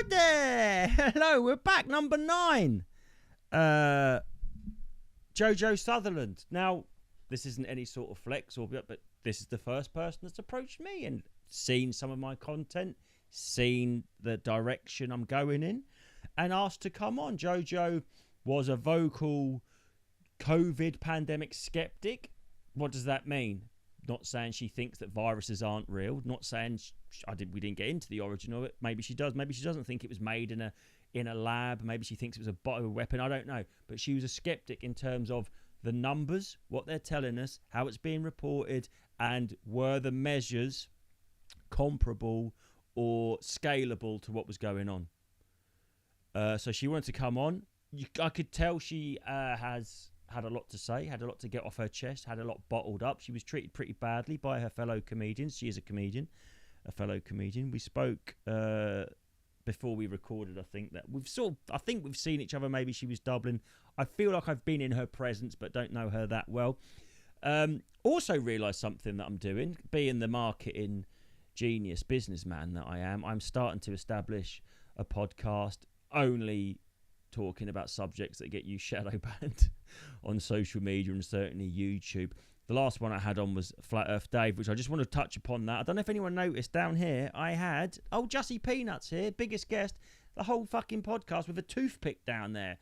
there. Hello, we're back. Number 9. Jojo Sutherland. Now, this isn't any sort of flex, but this is the first person that's approached me and seen some of my content, seen the direction I'm going in, and asked to come on. Jojo was a vocal COVID pandemic skeptic. What does that mean? Not saying she thinks that viruses aren't real. Not saying we didn't get into the origin of it. Maybe she does. Maybe she doesn't think it was made in a lab. Maybe she thinks it was a bioweapon. I don't know. But she was a skeptic in terms of the numbers, what they're telling us, how it's being reported, and were the measures comparable or scalable to what was going on. So she wanted to come on. I could tell she has had a lot to say, had a lot to get off her chest, had a lot bottled up. She was treated pretty badly by her fellow comedians. She is a fellow comedian. We spoke before we recorded. I think we've seen each other. Maybe she was Dublin. I feel like I've been in her presence, but don't know her that well. Also realised something that I'm doing, being the marketing genius businessman that I am. I'm starting to establish a podcast only talking about subjects that get you shadow banned on social media and certainly YouTube. The last one I had on was Flat Earth Dave, which I just want to touch upon that. I don't know if anyone noticed down here, I had Jussie Peanuts here, biggest guest, the whole fucking podcast with a toothpick down there.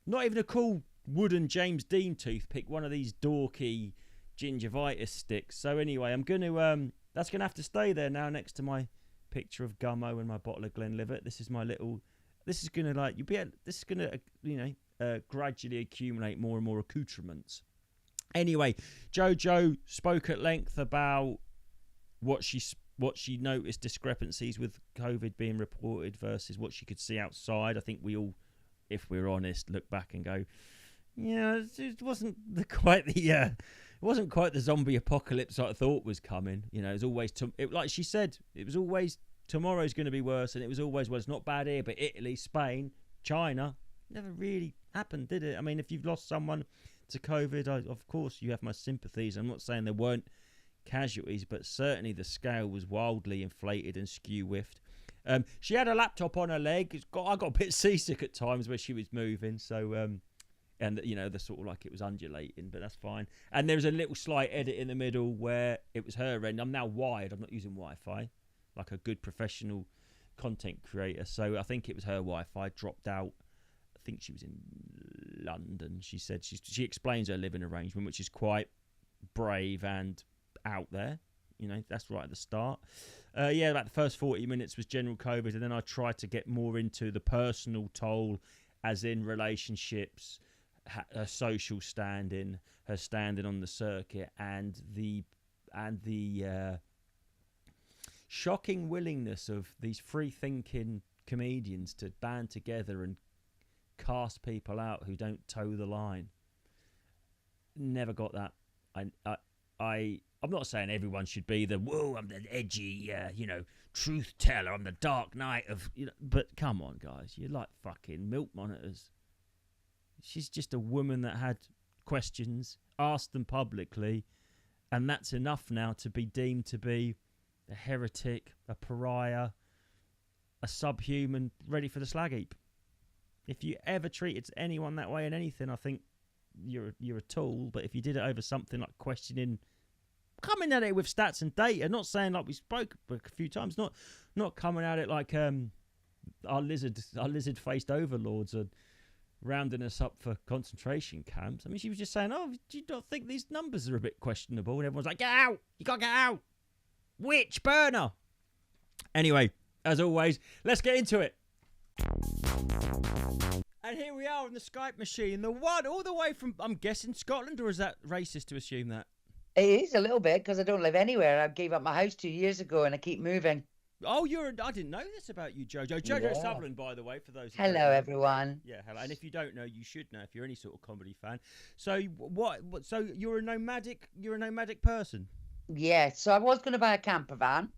Not even a cool wooden James Dean toothpick, one of these dorky gingivitis sticks. So anyway, I'm going to that's going to have to stay there now next to my picture of Gummo and my bottle of Glenlivet. This is my little. This is going to gradually accumulate more and more accoutrements. Anyway, Jojo spoke at length about what she noticed discrepancies with COVID being reported versus what she could see outside. I think we all, if we're honest, look back and go, yeah, it wasn't quite the zombie apocalypse I thought was coming. You know, it was always like she said, it was always tomorrow's going to be worse, and it was always, well, it's not bad here, but Italy, Spain, China, never really happened, did it? I mean, if you've lost someone to COVID, of course you have my sympathies. I'm not saying there weren't casualties, but certainly the scale was wildly inflated and skew-whiffed. She had a laptop on her leg. I got a bit seasick at times where she was moving, so and you know, the sort of like it was undulating, but that's fine. And there was a little slight edit in the middle where it was her end. I'm now wired. I'm not using Wi-Fi like a good professional content creator. So I think it was her Wi-Fi dropped out. I think she was in London. She said she explains her living arrangement, which is quite brave and out there. You know, that's right at the start. About the first 40 minutes was general COVID, and then I tried to get more into the personal toll, as in relationships, her social standing, her standing on the circuit, and the shocking willingness of these free-thinking comedians to band together and cast people out who don't toe the line. Never got that. I'm not saying everyone should be I'm the edgy, truth teller. I'm the dark knight of, but come on, guys, you're like fucking milk monitors. She's just a woman that had questions, asked them publicly, and that's enough now to be deemed to be a heretic, a pariah, a subhuman, ready for the slag heap. If you ever treated anyone that way in anything, I think you're a tool. But if you did it over something like questioning, coming at it with stats and data, not saying like we spoke a few times, not coming at it like our lizard-faced overlords are rounding us up for concentration camps. I mean, she was just saying, do you not think these numbers are a bit questionable? And everyone's like, get out! You gotta get out! Witch burner! Anyway, as always, let's get into it. And here we are on the Skype machine, the one all the way from, I'm guessing, Scotland, or is that racist to assume that? It is a little bit, because I don't live anywhere. I gave up my house 2 years ago and I keep moving. Oh, I didn't know this about you, Jojo. Jojo Sutherland, by the way, for those who Hello, don't know. everyone. Yeah, hello. And if you don't know, you should know if you're any sort of comedy fan. So so you're a nomadic person? Yeah, so I was going to buy a camper van,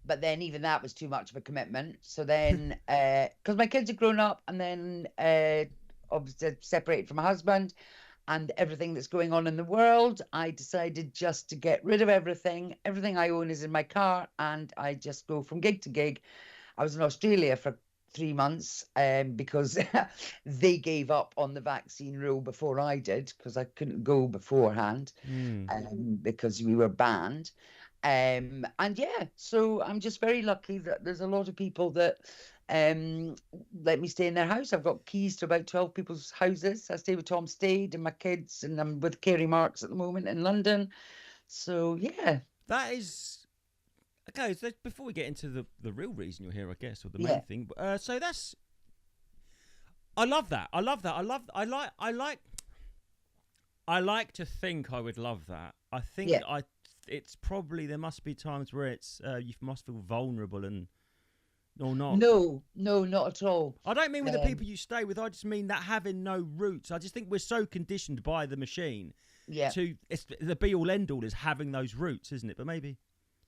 but then even that was too much of a commitment. So then, because my kids are grown up, and then obviously separated from my husband and everything that's going on in the world, I decided just to get rid of everything. Everything I own is in my car, and I just go from gig to gig. I was in Australia for 3 months because they gave up on the vaccine rule before I did, because I couldn't go beforehand Mm. because we were banned. And yeah, so I'm just very lucky that there's a lot of people that let me stay in their house. I've got keys to about 12 people's houses. I stay with Tom Stade and my kids, and I'm with Kerry Marks at the moment in London. So yeah, That is okay. So before we get into the real reason you're here, I guess, or the main yeah, thing. So that's I love that. I love that. I like to think I would love that. I think yeah. it's probably there must be times where it's you must feel vulnerable and or not. No, no, not at all. I don't mean with the Um, people you stay with. I just mean that having no roots. I just think we're so conditioned by the machine yeah. to it's the be all end all is having those roots, isn't it? But maybe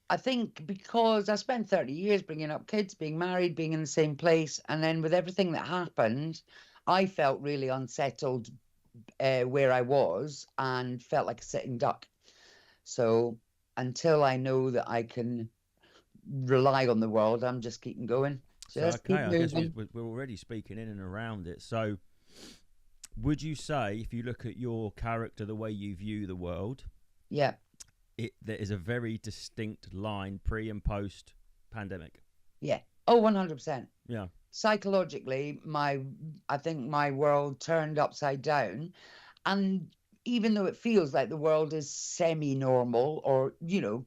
I think because I spent 30 years bringing up kids, being married, being in the same place, and then with everything that happened, I felt really unsettled where I was and felt like a sitting duck. So until I know that I can rely on the world, I'm just keeping going. so. Just Okay, keep I guess moving. we're already speaking in and around it. So would you say, if you look at your character, the way you view the world, Yeah, there is a very distinct line pre and post pandemic? yeah. Oh, 100%. Yeah. Psychologically, I think my world turned upside down. And even though it feels like the world is semi-normal, or you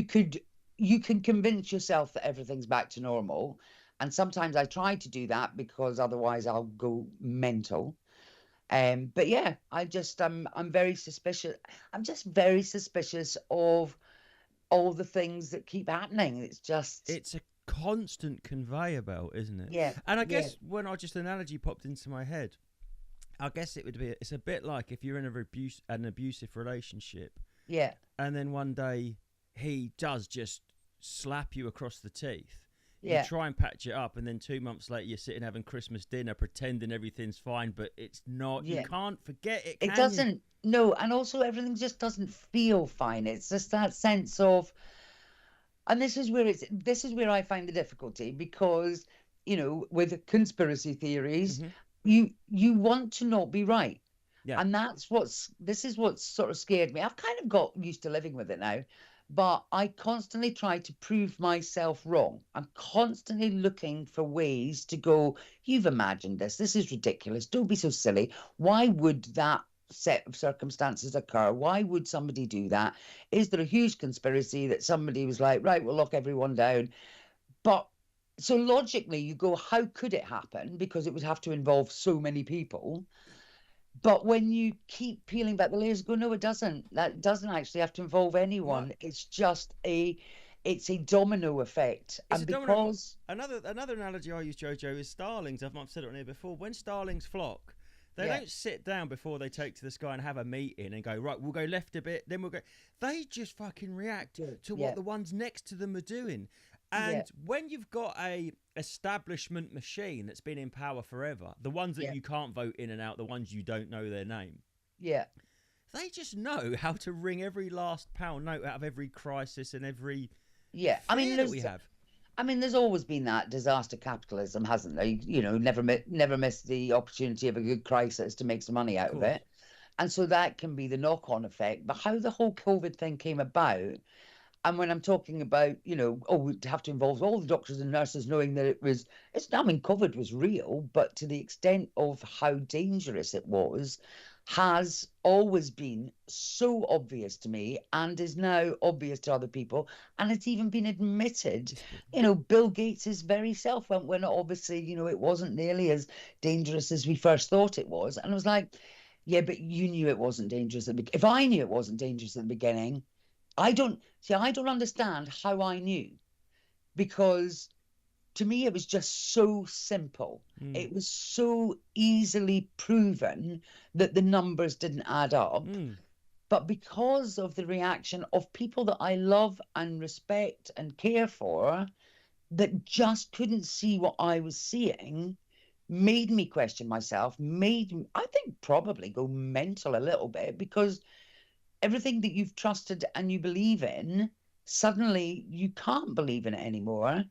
can convince yourself that everything's back to normal. And sometimes I try to do that because otherwise I'll go mental. But yeah, I'm very suspicious. I'm just very suspicious of all the things that keep happening. It's just, It's a constant conveyor belt, isn't it? yeah, And I yeah, guess when I just analogy popped into my head, I guess it would be it's a bit like if you're in an abusive relationship, yeah, and then one day he does just slap you across the teeth. You yeah, try and patch it up, and then 2 months later, you're sitting having Christmas dinner, pretending everything's fine, but it's not. You yeah. can't forget it, It can you? doesn't, no, and also everything just doesn't feel fine. It's just that sense of, and this is where I find the difficulty, because with conspiracy theories, Hmm. you want to not be right. Yeah, And this is what's sort of scared me. I've kind of got used to living with it now, but I constantly try to prove myself wrong. I'm constantly looking for ways to go, you've imagined this. This is ridiculous. Don't be so silly. Why would that set of circumstances occur? Why would somebody do that? Is there a huge conspiracy that somebody was like, right, we'll lock everyone down? But so logically, you go, how could it happen? Because it would have to involve so many people. But when you keep peeling back the layers, go, no, it doesn't. That doesn't actually have to involve no, anyone. It's a domino effect. it's And a domino. because, Another analogy I use, Jojo, is starlings. I've said it on here before. When starlings flock, they yeah, don't sit down before they take to the sky and have a meeting and go, right, we'll go left a bit, then we'll go. They just fucking react to what yeah, the ones next to them are doing. yeah, And when you've got a establishment machine that's been in power forever, the ones that yeah, you can't vote in and out, the ones you don't know their name, yeah, they just know how to wring every last pound note out of every crisis and every yeah. fear that we have. There's always been that disaster capitalism, hasn't there? Never miss the opportunity of a good crisis to make some money Of out of course. it. And so that can be the knock-on effect. But how the whole COVID thing came about, and when I'm talking about, we'd have to involve all the doctors and nurses knowing that COVID was real, but to the extent of how dangerous it was, has always been so obvious to me and is now obvious to other people. And it's even been admitted, It's, Bill Gates' very self went, when obviously, it wasn't nearly as dangerous as we first thought it was. And I was like, yeah, but you knew it wasn't dangerous if I knew it wasn't dangerous at the beginning, I don't understand how I knew, because to me it was just so simple. mm, It was so easily proven that the numbers didn't add up. mm. But because of the reaction of people that I love and respect and care for, that just couldn't see what I was seeing, made me question myself, made me, I think, probably go mental a little bit, because everything that you've trusted and you believe in, suddenly you can't believe in it anymore.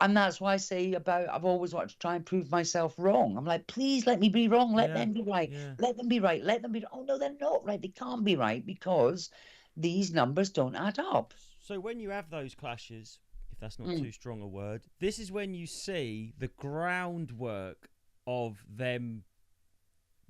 And that's why I say about I've always wanted to try and prove myself wrong. I'm like, please let me be wrong. Let Yeah, them be right. yeah. Let them be right. Let them be. Oh no, they're not right. They can't be right because these numbers don't add up. So when you have those clashes, if that's not Mm, too strong a word, this is when you see the groundwork of them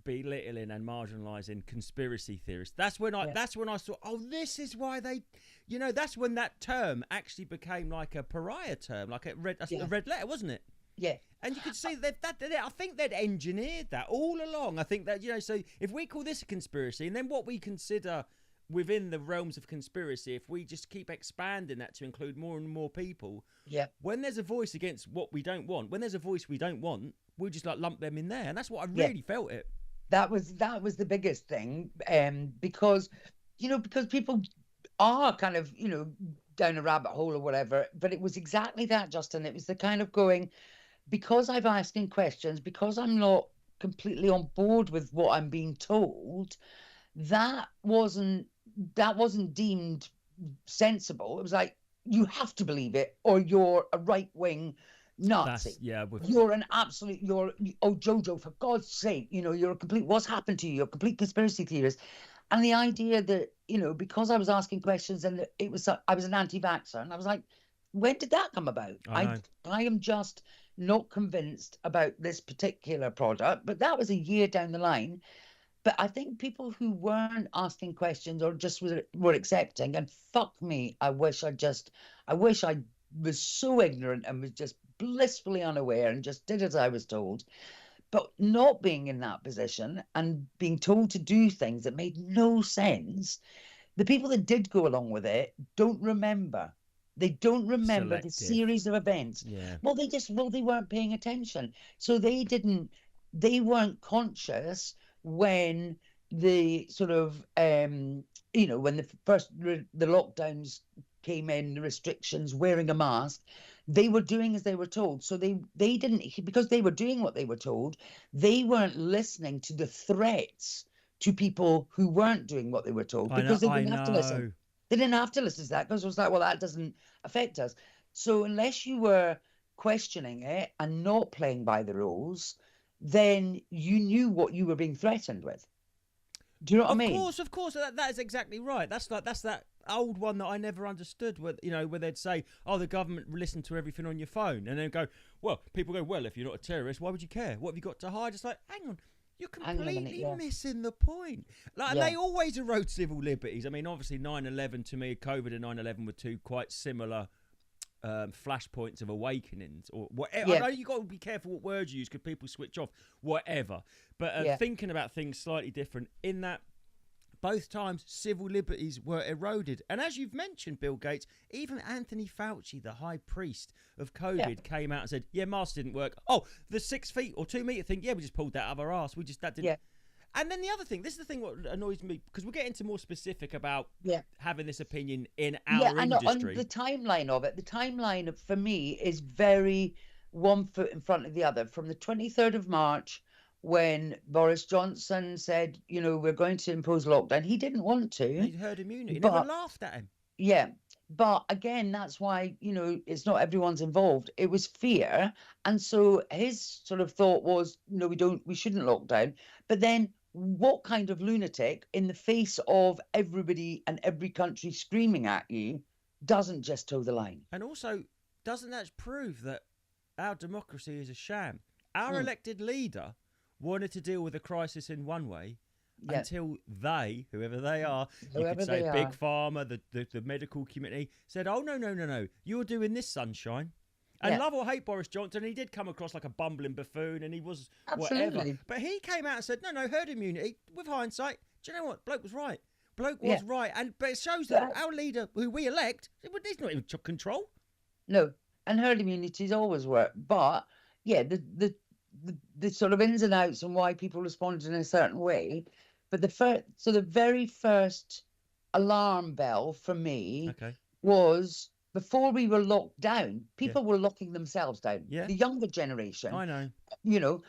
belittling and marginalising conspiracy theorists. yeah, That's when I saw, oh, this is why they, that's when that term actually became like a pariah term, like a yeah, red letter, wasn't it? yeah, And you could see I think they'd engineered that all along. I think that, so if we call this a conspiracy, and then what we consider within the realms of conspiracy, if we just keep expanding that to include more and more people, yeah. when there's a voice against what we don't want, when there's a voice we don't want, we'll just like lump them in there. And that's what I Yeah. really felt it. That was the biggest thing, because because people are kind of down a rabbit hole or whatever. But it was exactly that, Justin. It was the kind of going, because I've asking questions, because I'm not completely on board with what I'm being told. That wasn't deemed sensible. It was like, you have to believe it or you're a right wing That's, Nazi. yeah, with You're an absolute, oh, Jojo, for God's sake, you're a complete, what's happened to you? You're a complete conspiracy theorist. And the idea that, because I was asking questions and I was an anti-vaxxer, and I was like, when did that come about? I I, know. I am just not convinced about this particular product, but that was a year down the line. But I think people who weren't asking questions or just were accepting, and fuck me, I wish I was so ignorant and was just blissfully unaware and just did as I was told. But not being in that position and being told to do things that made no sense, the people that did go along with it don't remember. They don't remember the Selective. series of events. Yeah. Well, they weren't paying attention. So they weren't conscious when the sort of, when the first, the lockdowns came in, the restrictions, wearing a mask, they were doing as they were told. So they didn't, because they were doing what they were told, they weren't listening to the threats to people who weren't doing what they were told, I know. because they I didn't have to listen. know. They didn't have to listen to that, because it was like, well, that doesn't affect us. So unless you were questioning it and not playing by the rules, then you knew what you were being threatened with. Do you know what I mean? Of course, that is exactly right. That's that old one that I never understood. Where they'd say, "Oh, the government listen to everything on your phone," and then go, "Well, people go, well, if you're not a terrorist, why would you care? What have you got to hide?" It's like, hang on, you're Hang on a minute, completely yeah. missing the point. Like, and Yeah. they always erode civil liberties. I mean, obviously, 9/11 to me, COVID and 9/11 were two quite similar flashpoints of awakenings, or whatever. I Yeah. know you got to be careful what words you use because people switch off. Whatever, but Yeah. thinking about things slightly different in that both times civil liberties were eroded. And as you've mentioned, Bill Gates, even Anthony Fauci, the high priest of Yeah. COVID, came out and said, yeah, masks didn't work. Oh, the 6 feet or 2 metre thing, yeah, we just pulled that out of our arse. That didn't. Yeah. And then the other thing, this is the thing what annoys me, because we're getting into more specific about Yeah. having this opinion in Yeah. our And on industry. the timeline of it, the timeline for me is very one foot in front of the other. From the 23rd of March, when Boris Johnson said, we're going to impose lockdown, he didn't want to, He herd immunity. Never but laughed at him. yeah. But again, that's why, it's not everyone's involved. It was fear. And so his sort of thought was, no, we shouldn't lock down. But then what kind of lunatic, in the face of everybody and every country screaming at you, doesn't just toe the line? And also, doesn't that prove that our democracy is a sham? Our Mm, elected leader wanted to deal with a crisis in one way yeah. until they, whoever they are, you could Whoever say they big are. pharma, the medical community, said, oh, no, you're doing this, sunshine. And Yeah. love or hate Boris Johnson, he did come across like a bumbling buffoon and he was whatever. Absolutely. But he came out and said, no, herd immunity, with hindsight, do you know what? Bloke was right. Bloke Yeah. was right. But it shows that But our leader, who we elect, he's not even control. no, and herd immunities always work. But yeah, the sort of ins and outs and why people responded in a certain way. But the very first alarm bell for me Okay. was before we were locked down. Yeah. People were locking themselves down. Yeah. The younger generation, I know. you know,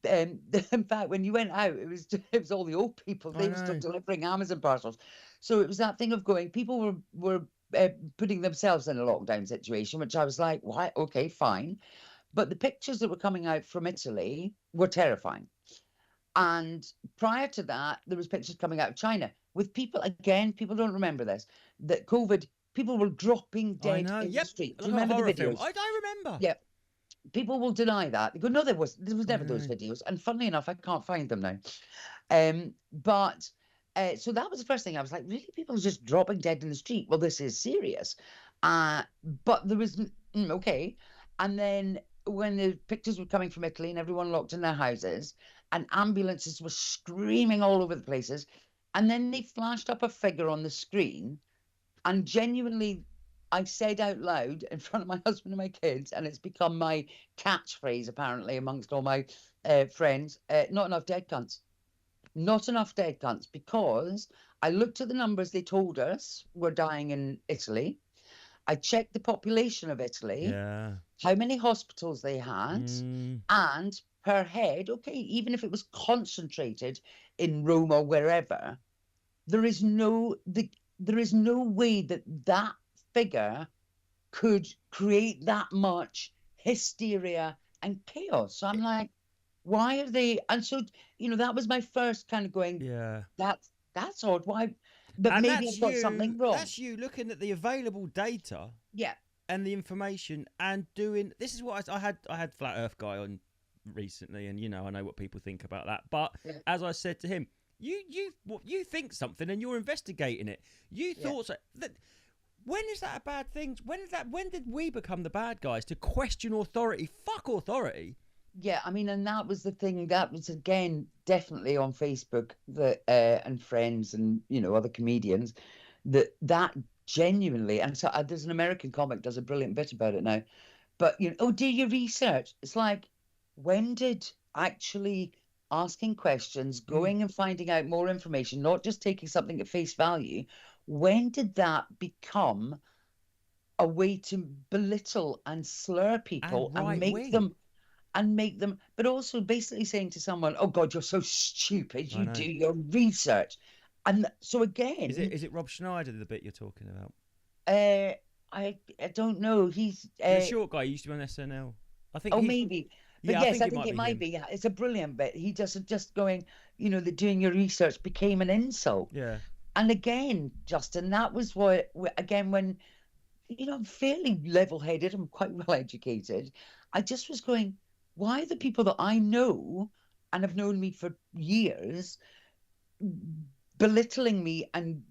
in fact, when you went out, it was all the old people. I They were still know. delivering Amazon parcels. So it was that thing of going. People were putting themselves in a lockdown situation, which I was like, why? Okay, fine. But the pictures that were coming out from Italy were terrifying. And prior to that, there was pictures coming out of China with people, again, people don't remember this, that COVID, people were dropping I dead know. in the Yep. street. Do Like you a remember the horror film. videos? I remember. Yeah. People will deny that. They go, no, there was I never those know. videos. And funnily enough, I can't find them now. But so that was the first thing. I was like, really, people are just dropping dead in the street. Well, this is serious. But there was okay. And then when the pictures were coming from Italy and everyone locked in their houses and ambulances were screaming all over the places, and then they flashed up a figure on the screen, and genuinely I said out loud in front of my husband and my kids, and it's become my catchphrase apparently amongst all my friends, not enough dead cunts. Not enough dead cunts, because I looked at the numbers they told us were dying in Italy. I checked the population of Italy, Yeah. how many hospitals they had, and per head, okay, even if it was concentrated in Rome or wherever, there is no way that that figure could create that much hysteria and chaos. So I'm like, why are they? And so, that was my first kind of going, Yeah. that's odd. Why? But And maybe I've got something wrong. That's you looking at the available data. Yeah. And the information and doing. This is what I had Flat Earth guy on recently, and I know what people think about that. But as I said to him, you think something and you're investigating it. You thought that. When is that a bad thing? When did we become the bad guys to question authority? Fuck authority. Yeah, I mean, and that was the thing. That was, again, definitely on Facebook, that and friends and other comedians, that genuinely. And so there's an American comic does a brilliant bit about it now. But do your research. It's like, when did actually asking questions, going and finding out more information, not just taking something at face value, when did that become a way to belittle and slur people and make them, but also basically saying to someone, "Oh God, you're so stupid. You do your research." And so again, is it Rob Schneider, the bit you're talking about? I don't know. He's the short guy. He used to be on SNL. I think. Oh, maybe. But yeah, yes, I think it might be. Yeah, it's a brilliant bit. He just going, that doing your research became an insult. Yeah. And again, Justin, that was what, again, when, I'm fairly level-headed, I'm quite well-educated. I just was going, why are the people that I know and have known me for years belittling me and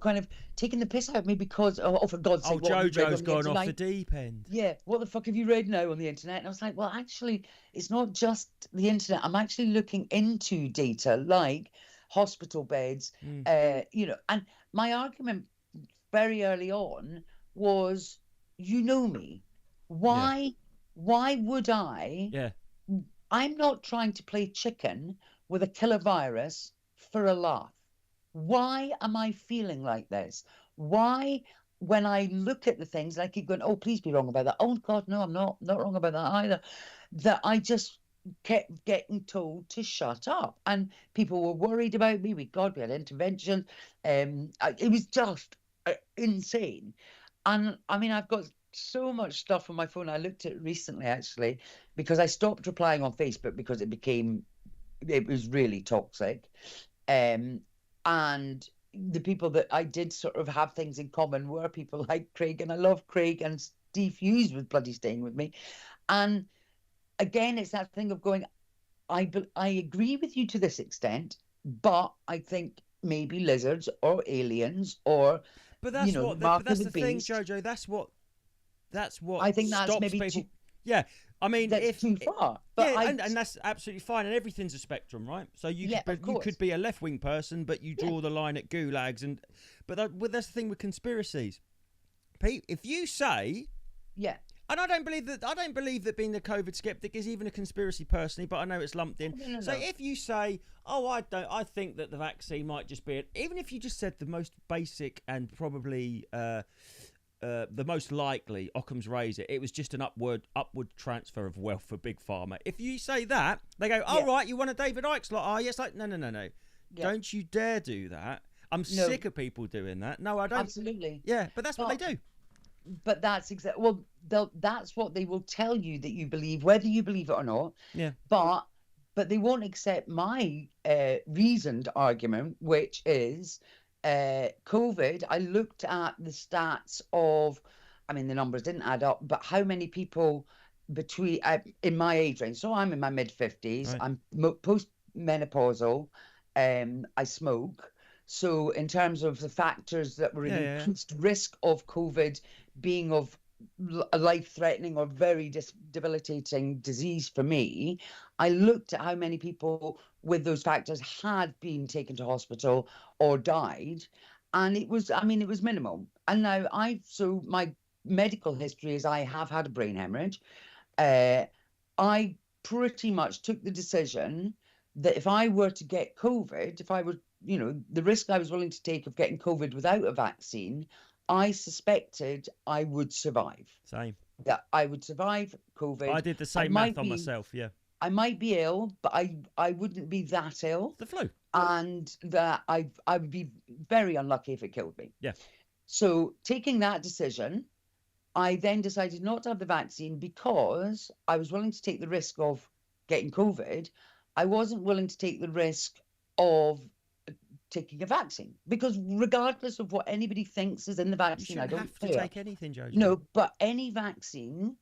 kind of taking the piss out of me because, for God's sake, Jojo's gone off the deep end. Yeah, what the fuck have you read now on the internet? And I was like, well, actually, it's not just the internet. I'm actually looking into data like hospital beds, and my argument very early on was, me. Why would I? Yeah. I'm not trying to play chicken with a killer virus for a laugh. Why am I feeling like this? Why, when I look at the things, I keep going, oh, please be wrong about that. Oh, God, no, I'm not wrong about that either. That I just kept getting told to shut up. And people were worried about me. We had interventions. It was just insane. And I mean, I've got so much stuff on my phone. I looked at it recently, actually, because I stopped replying on Facebook because it was really toxic. And the people that I did sort of have things in common were people like Craig, and I love Craig, and Steve Hughes was bloody staying with me. And again, it's that thing of going, I agree with you to this extent, but I think maybe lizards or aliens or, but that's that's the thing, beast. Jojo. That's what I think that's stops maybe people. Yeah, I mean, that's too far. But and that's absolutely fine. And everything's a spectrum, right? So you could be a left-wing person, but you draw the line at gulags, but that's the thing with conspiracies. If you say, and I don't believe that being a COVID skeptic is even a conspiracy personally, but I know it's lumped in. No. So if you say, I think that the vaccine might just be even if you just said the most basic and probably the most likely, Occam's razor, it was just an upward transfer of wealth for big pharma. If you say that, they go, right, you want a David Icke slot? Oh, yes, like no. Yeah. Don't you dare do that. I'm sick of people doing that. No, I don't. Absolutely. Yeah, but that's what they do. But that's exactly, well, that's what they will tell you that you believe, whether you believe it or not. Yeah. But they won't accept my reasoned argument, which is COVID. I looked at the stats of, I mean, the numbers didn't add up, but how many people between in my age range. So I'm in my mid 50s. Right. I'm post-menopausal. I smoke. So in terms of the factors that were an increased risk of COVID being of a life-threatening or very debilitating disease for me, I looked at how many people with those factors had been taken to hospital or died, and it was minimal. And now so my medical history is I have had a brain hemorrhage. I pretty much took the decision that if I were to get COVID, if I were, the risk I was willing to take of getting COVID without a vaccine, I suspected I would survive. Same. That I would survive COVID. I did the same math on myself, yeah. I might be ill, but I wouldn't be that ill. The flu. And that I would be very unlucky if it killed me. Yeah. So taking that decision, I then decided not to have the vaccine because I was willing to take the risk of getting COVID. I wasn't willing to take the risk of taking a vaccine, because regardless of what anybody thinks is in the vaccine, I don't have to take anything, Jojo. No, but any vaccine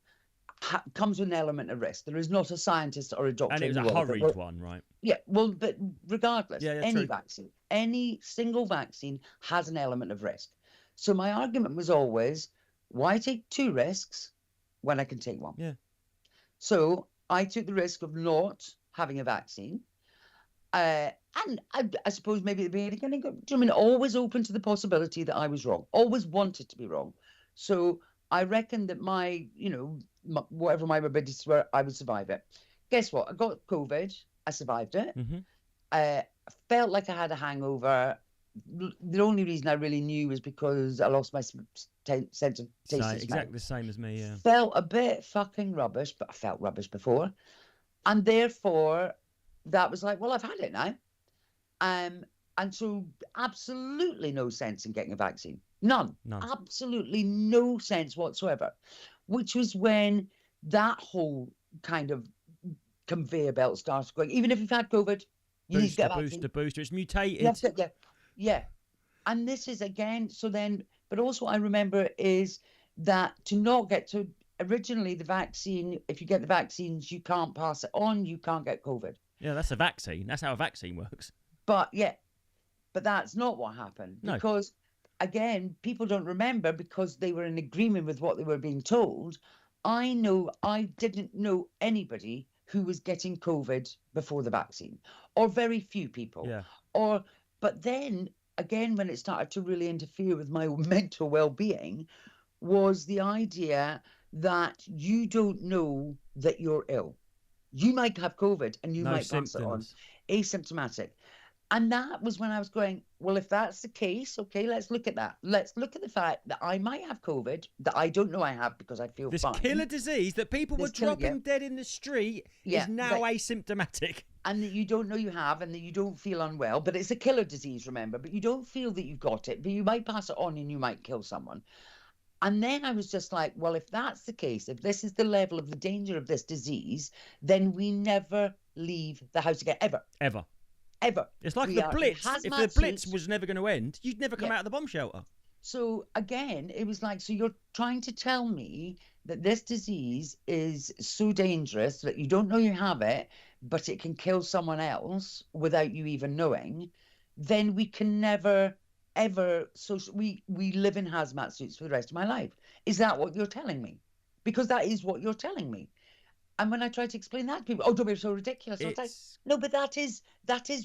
comes with an element of risk. There is not a scientist or a doctor. And it was a hurried one, right? Yeah, well, but regardless, any true. vaccine, any single vaccine has an element of risk. So my argument was always, why take two risks when I can take one? Yeah. So I took the risk of not having a vaccine. And I suppose maybe at the beginning, always open to the possibility that I was wrong, always wanted to be wrong. So I reckon that my, whatever my morbidities were, I would survive it. Guess what? I got COVID. I survived it. I felt like I had a hangover. The only reason I really knew was because I lost my sense of taste and smell. Exactly the same as me, yeah. Felt a bit fucking rubbish, but I felt rubbish before. And therefore, that was like, well, I've had it now. And so absolutely no sense in getting a vaccine. None. Absolutely no sense whatsoever. Which was when that whole kind of conveyor belt started going. Even if you've had COVID, you need to get a vaccine. Booster. It's mutated. Yeah. And this is again, so then, but also I remember is that to not get to, originally the vaccine, if you get the vaccines, you can't pass it on, you can't get COVID. Yeah, that's a vaccine. That's how a vaccine works. But that's not what happened. No. Because, again, people don't remember because they were in agreement with what they were being told. I didn't know anybody who was getting COVID before the vaccine, or very few people. Yeah. But then, again, when it started to really interfere with my mental well-being, was the idea that you don't know that you're ill. You might have COVID and you might pass it on. Asymptomatic. And that was when I was going, well, if that's the case, okay, let's look at that. Let's look at the fact that I might have COVID, that I don't know I have because I feel fine. This killer disease that people were dropping dead in the street is now asymptomatic. And that you don't know you have, and that you don't feel unwell. But it's a killer disease, remember. But you don't feel that you've got it, but you might pass it on and you might kill someone. And then I was just like, well, if that's the case, if this is the level of the danger of this disease, then we never leave the house again, ever. Ever. It's like the Blitz. If the Blitz was never going to end, you'd never come out of the bomb shelter. So again, it was like, so you're trying to tell me that this disease is so dangerous that you don't know you have it, but it can kill someone else without you even knowing, then we can never, ever, we live in hazmat suits for the rest of my life. Is that what you're telling me? Because that is what you're telling me. And when I try to explain that to people, don't be so ridiculous. Like, no, but that is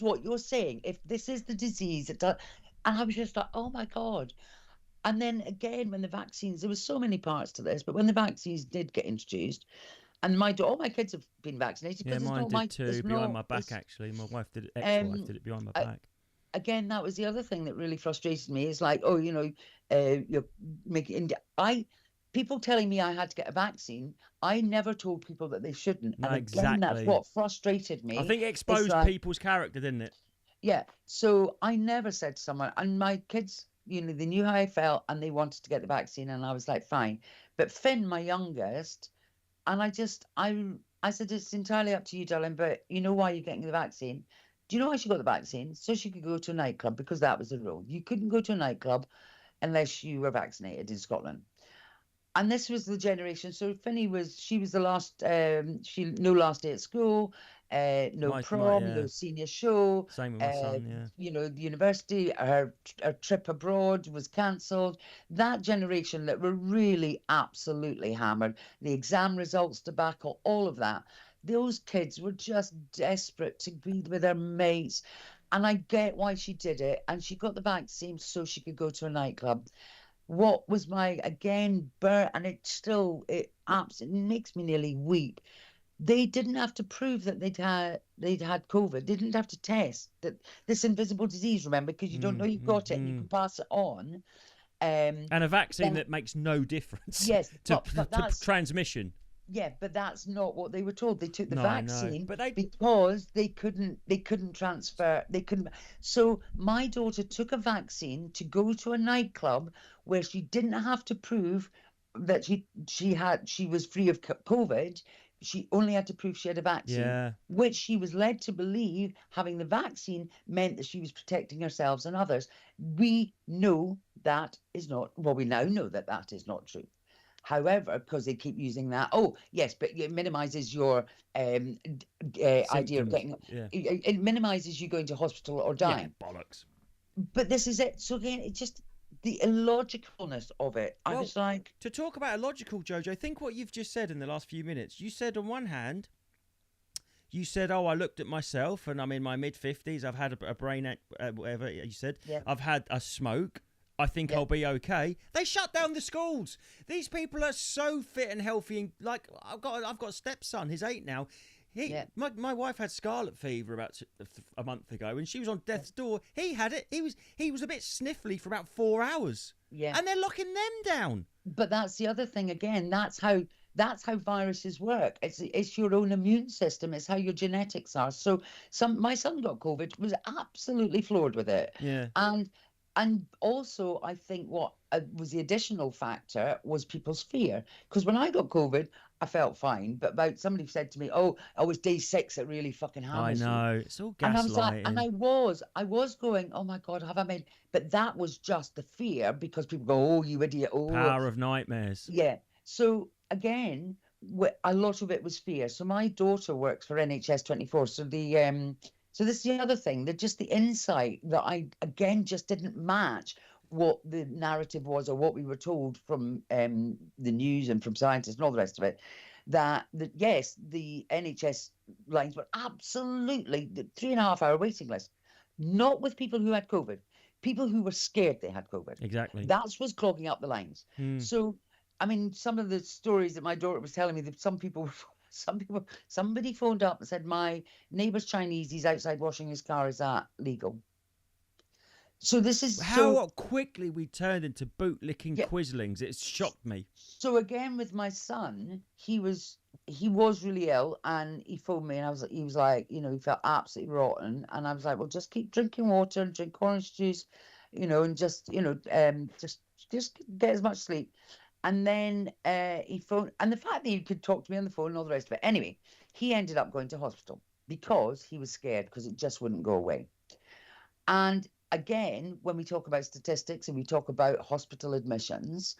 what you're saying. If this is the disease, and I was just like, oh my God. And then again, when the vaccines, there was so many parts to this, but when the vaccines did get introduced, and all my kids have been vaccinated. Yeah, mine did too, behind my back, actually. My wife did it, ex-wife did it behind my back. Again, that was the other thing that really frustrated me, is like, you're making, people telling me I had to get a vaccine, I never told people that they shouldn't. No, and again, that's what frustrated me. I think it exposed people's character, didn't it? Yeah. So I never said to someone, and my kids, they knew how I felt and they wanted to get the vaccine, and I was like, fine. But Finn, my youngest, and I said, it's entirely up to you, darling, but you know why you're getting the vaccine? Do you know why she got the vaccine? So she could go to a nightclub, because that was the rule. You couldn't go to a nightclub unless you were vaccinated in Scotland. And this was the generation. So she was the last, she no last day at school, no prom, Yeah, no senior show, same with my son. Yeah. the university, her trip abroad was cancelled. That generation that were really absolutely hammered, the exam results debacle, all of that. Those kids were just desperate to be with their mates. And I get why she did it. And she got the vaccine so she could go to a nightclub. What was my, again, and it absolutely makes me nearly weep. They didn't have to prove that they'd had COVID. They didn't have to test that this invisible disease, remember, because you don't know you've got it and you can pass it on. And a vaccine Then, that makes no difference yes, to but that's transmission. yeah, but that's not what they were told. They took the No, I know. vaccine But they because they couldn't transfer. They couldn't. So my daughter took a vaccine to go to a nightclub where she didn't have to prove that she was free of COVID. She only had to prove she had a vaccine, Yeah. which she was led to believe having the vaccine meant that she was protecting herself and others. We know that is not, well, we now know that that is not true. However, because they keep using that, oh yes, but it minimises your idea of Symptoms. getting. Yeah. It minimises you going to hospital or Yeah, dying. bollocks. But this is it. So again, it's just the illogicalness of it. I Well, was like, to talk about illogical, Jojo, think what you've just said in the last few minutes. You said on one hand, you said, "Oh, I looked at myself, and I'm in my mid-50s. I've had a brain, whatever you said. yeah, I've had a smoke. I think yeah, I'll be okay." They shut down the schools. These people are so fit and healthy. And like I've got a stepson. He's 8 now. yeah, My wife had scarlet fever about a month ago, and she was on death's door. He had it. He was a bit sniffly for about 4 hours, yeah. and they're locking them down. But that's the other thing again. That's how viruses work. It's your own immune system. It's how your genetics are. So my son got COVID, was absolutely floored with it, Yeah. and also I think what was the additional factor was people's fear. Because when I got COVID, I felt fine, but about somebody said to me, "Oh, I was day 6. It really fucking I hammers you." know. It's all And I was like, and gaslighting. I was going, "Oh my God, have I made?" But that was just the fear, because people go, "Oh, you idiot!" Oh, Power of nightmares. yeah. So again, a lot of it was fear. So my daughter works for NHS 24. So this is the other thing, that just the insight that I again just didn't match what the narrative was, or what we were told from the news and from scientists and all the rest of it. That yes, the NHS lines were absolutely the 3.5 hour waiting list, not with people who had COVID, people who were scared they had COVID. Exactly. That's what's clogging up the lines. Hmm. So, I mean, some of the stories that my daughter was telling me, that somebody phoned up and said, "My neighbour's Chinese, he's outside washing his car. Is that legal?" So this is How quickly we turned into bootlicking yeah. quislings. It's shocked me. So again, with my son, he was really ill, and he phoned me, and he was like, he felt absolutely rotten, and I was like, well, just keep drinking water and drink orange juice, and just get as much sleep. And then he phoned, and the fact that he could talk to me on the phone and all the rest of it. Anyway, he ended up going to hospital because he was scared, because it just wouldn't go away. And again, when we talk about statistics and we talk about hospital admissions,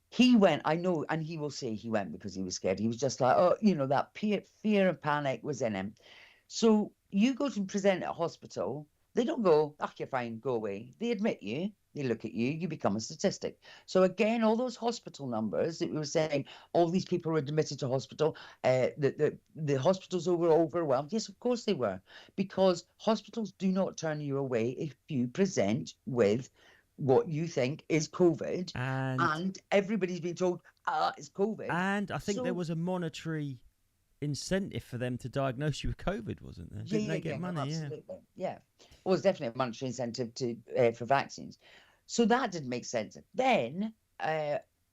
he went, I know, and he will say he went because he was scared. He was just like, oh, that fear and panic was in him. So you go to present at a hospital, they don't go, "Oh, you're fine, go away." They admit you, they look at you, you become a statistic. So again, all those hospital numbers that we were saying, all these people were admitted to hospital, the hospitals were overwhelmed. Yes, of course they were, because hospitals do not turn you away if you present with what you think is COVID, And and everybody's been told, it's COVID. I think there So was a monetary incentive for them to diagnose you with COVID, wasn't there? Didn't they get no, money? Yeah. absolutely, yeah. Well, there's definitely a monetary incentive for vaccines, so that didn't make sense. Then,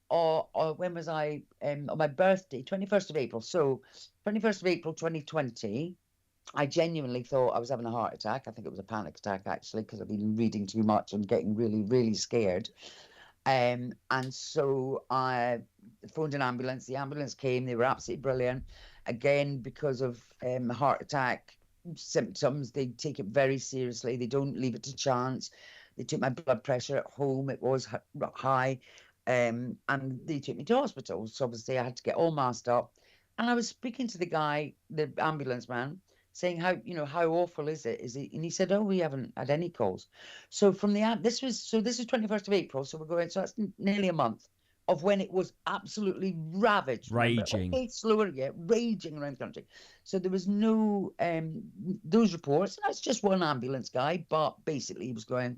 or when was I? On my birthday, 21st of April. So, 21st of April, 2020. I genuinely thought I was having a heart attack. I think it was a panic attack, actually, because I've been reading too much and getting really, really scared. And so I phoned an ambulance. The ambulance came. They were absolutely brilliant. Again, because of heart attack symptoms, they take it very seriously. They don't leave it to chance. They took my blood pressure at home. It was high. And they took me to hospital. So obviously I had to get all masked up. And I was speaking to the guy, the ambulance man, saying how awful is it? Is it? And he said, oh, we haven't had any calls. So from the this was 21st of April. So we're going. So that's nearly a month of when it was absolutely ravaged. Remember? Raging. Okay, slower, yeah, raging around the country. So there was no those reports. That's just one ambulance guy, but basically he was going,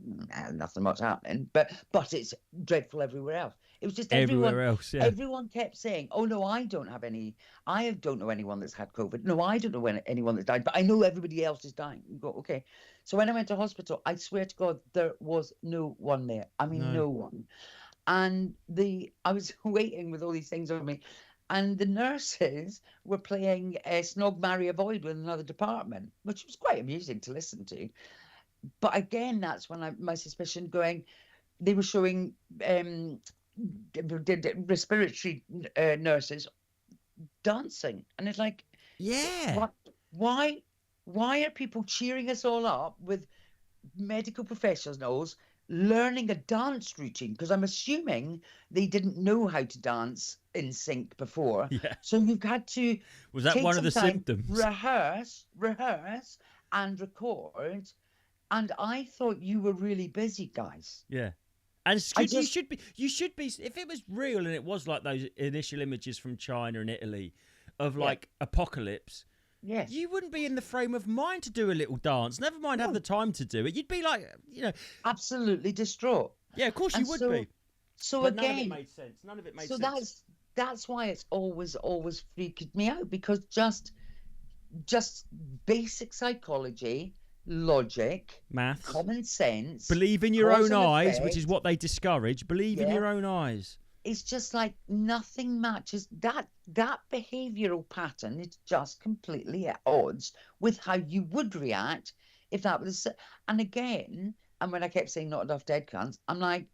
nothing much happening. But it's dreadful everywhere else. It was just Everywhere else, yeah. Everyone kept saying, "Oh no, I don't have any. I don't know anyone that's had COVID. No, I don't know anyone that's died, but I know everybody else is dying." You go, okay. So when I went to hospital, I swear to God, there was no one there. I mean, no one. And I was waiting with all these things on me, and the nurses were playing Snog, Marry, Avoid with another department, which was quite amusing to listen to. But again, that's when my suspicion going. They were showing respiratory nurses dancing, and it's like, yeah, why are people cheering us all up with medical professionals learning a dance routine? Because I'm assuming they didn't know how to dance in sync before. Yeah. So you've had to was that one of the symptoms? Rehearse and record. And I thought you were really busy, guys. Yeah. And you should be. If it was real and it was like those initial images from China and Italy of like apocalypse, yes, you wouldn't be in the frame of mind to do a little dance. Never mind have the time to do it. You'd be like, absolutely distraught. Yeah, of course you would be. So but again, none of it made sense. None of it made sense. So that's why it's always freaked me out, because just basic psychology, logic, maths, common sense, believe in your own eyes, which is what they discourage. Believe in your own eyes. It's just like nothing matches that behavioral pattern. It's just completely at odds with how you would react if that was. And again, and when I kept saying not enough dead cunts, I'm like,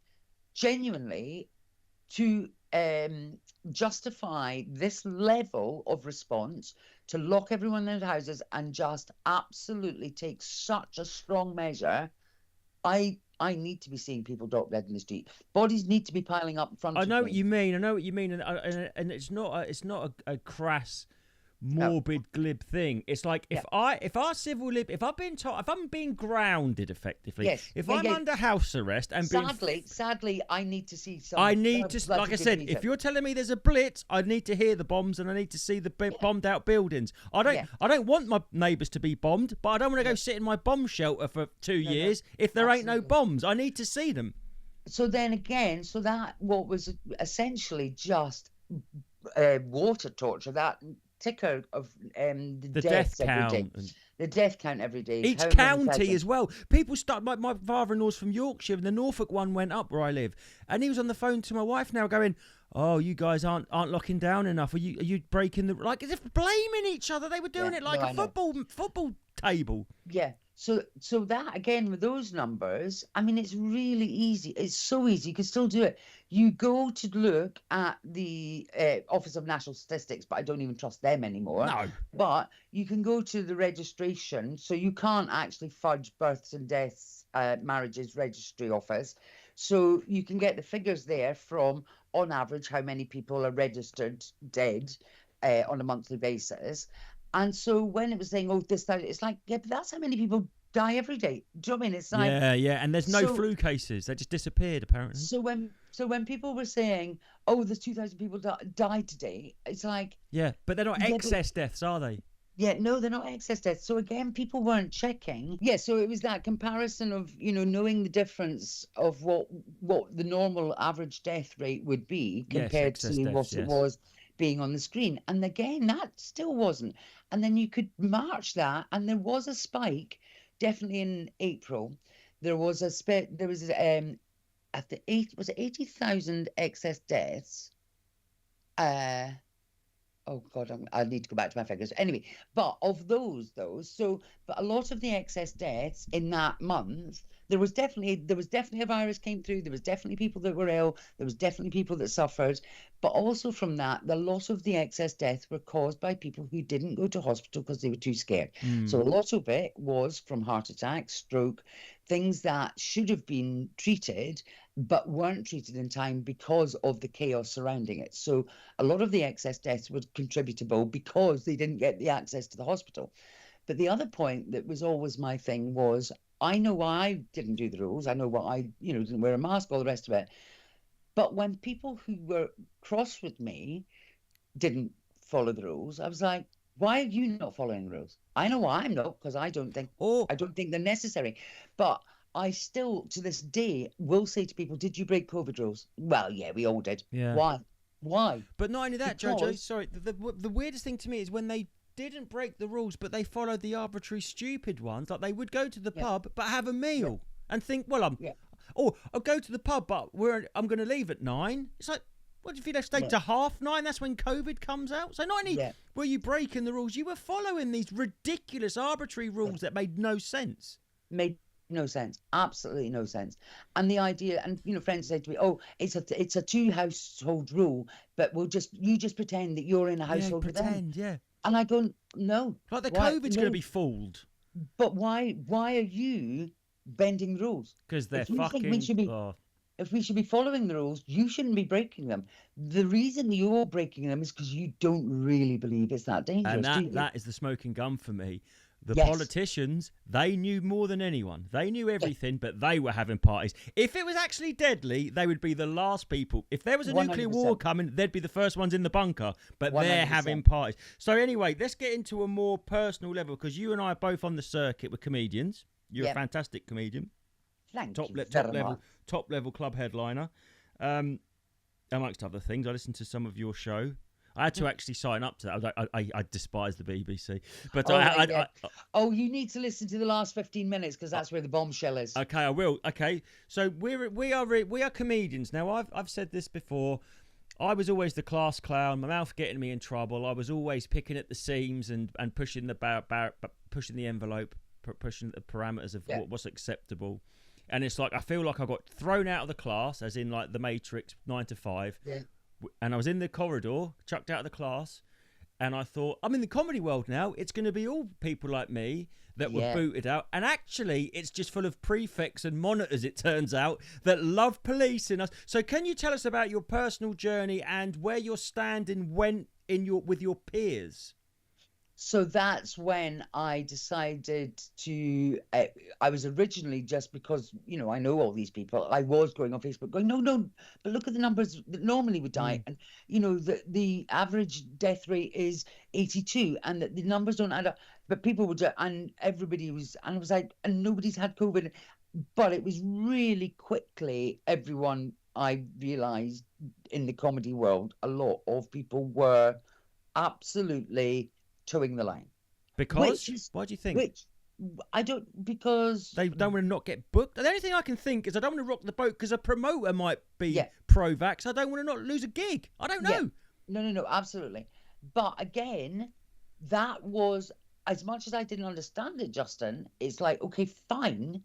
genuinely, to justify this level of response, to lock everyone in their houses and just absolutely take such a strong measure, I need to be seeing people drop dead in the street. Bodies need to be piling up in front of me. I know what you mean, and it's not a crass, morbid, glib thing. It's like if I'm being grounded effectively, if I'm under house arrest and sadly, I need to see some. I need to, like I said, if you're telling me there's a blitz, I need to hear the bombs and I need to see the bombed out buildings. I don't want my neighbours to be bombed, but I don't want to go sit in my bomb shelter for 2 years if there ain't no bombs. I need to see them. So then again, that what was essentially just water torture, that ticker of the deaths every day. The death count every day. Each county as well. People start. My father-in-law's from Yorkshire, and the Norfolk one went up where I live, and he was on the phone to my wife now, going, "Oh, you guys aren't locking down enough. Are you breaking the as if blaming each other? They were doing it like a football table." Yeah. So that again with those numbers, I mean, it's really easy. It's so easy. You can still do it. You go to look at the Office of National Statistics, but I don't even trust them anymore. No. But you can go to the registration, so you can't actually fudge births and deaths, marriages registry office. So you can get the figures there from, on average, how many people are registered dead on a monthly basis. And so when it was saying, oh, it's like, yeah, but that's how many people die every day. Do you know what I mean? It's like, yeah, and there's no flu cases. They just disappeared, apparently. So when people were saying, oh, there's 2,000 people died today, it's like... Yeah, but they're not excess deaths, are they? Yeah, no, they're not excess deaths. So again, people weren't checking. Yeah, so it was that comparison of, knowing the difference of what the normal average death rate would be compared to what it was being on the screen. And again, that still wasn't. And then you could march that, and there was a spike, definitely in April. There was at the 80,000 excess deaths. Oh God, I need to go back to my figures. Anyway, but of those, but a lot of the excess deaths in that month, there was definitely a virus came through. There was definitely people that were ill. There was definitely people that suffered. But also from that, the lot of the excess deaths were caused by people who didn't go to hospital because they were too scared. So a lot of it was from heart attack, stroke, things that should have been treated but weren't treated in time because of the chaos surrounding it. So a lot of the excess deaths were contributable because they didn't get the access to the hospital. But the other point that was always my thing was, I know why I didn't do the rules. I know why didn't wear a mask, all the rest of it. But when people who were cross with me didn't follow the rules, I was like, why are you not following the rules? I know why I'm not, because I don't think they're necessary. But I still, to this day, will say to people, did you break COVID rules? Well, yeah, we all did. Yeah. Why? Why? But not only that, Jojo, sorry, the weirdest thing to me is when they didn't break the rules, but they followed the arbitrary, stupid ones. Like they would go to the pub, but have a meal and think, well, I'll go to the pub, but I'm going to leave at 9. It's like, what if you stayed to 9:30? That's when COVID comes out. So not only were you breaking the rules, you were following these ridiculous, arbitrary rules that made no sense. Made no sense, absolutely no sense. And the idea, and friends said to me, "Oh, it's a 2 household rule, but you just pretend that you're in a household with them." Yeah. And I go, no. Like the COVID's going to be fooled. But why are you bending the rules? Because they're fucking. If we should be following the rules, you shouldn't be breaking them. The reason you're breaking them is because you don't really believe it's that dangerous. And that is the smoking gun for me. The politicians, they knew more than anyone. They knew everything, but they were having parties. If it was actually deadly, they would be the last people. If there was a 100%. Nuclear war coming, they'd be the first ones in the bunker, but 100%. They're having parties. So anyway, let's get into a more personal level, because you and I are both on the circuit with comedians. You're a fantastic comedian. Thank Top level club headliner. Amongst other things, I listened to some of your show. I had to actually sign up to that. I despise the BBC, but you need to listen to the last 15 minutes because that's where the bombshell is. Okay, I will. Okay, so we are comedians now. I've said this before. I was always the class clown. My mouth getting me in trouble. I was always picking at the seams and pushing pushing the envelope, pushing the parameters of what's acceptable. And it's like I feel like I got thrown out of the class, as in like the Matrix 9 to 5. Yeah. And I was in the corridor, chucked out of the class, and I thought, I'm in the comedy world now. It's going to be all people like me that were booted out. And actually, it's just full of prefects and monitors, it turns out, that love policing us. So can you tell us about your personal journey and where your standing went with your peers? So that's when I decided to, I was originally, just because, I know all these people, I was going on Facebook going, no, but look at the numbers that normally would die. And, the average death rate is 82 and the numbers don't add up. But people would, and everybody was, and I was like, and nobody's had COVID. But it was really quickly, everyone, I realized in the comedy world, a lot of people were absolutely towing the line. Because? Why do you think? Because they don't want to not get booked. The only thing I can think is I don't want to rock the boat because a promoter might be pro-vax. I don't want to not lose a gig. I don't know. No, absolutely. But again, that was, as much as I didn't understand it, Justin, it's like, okay, fine.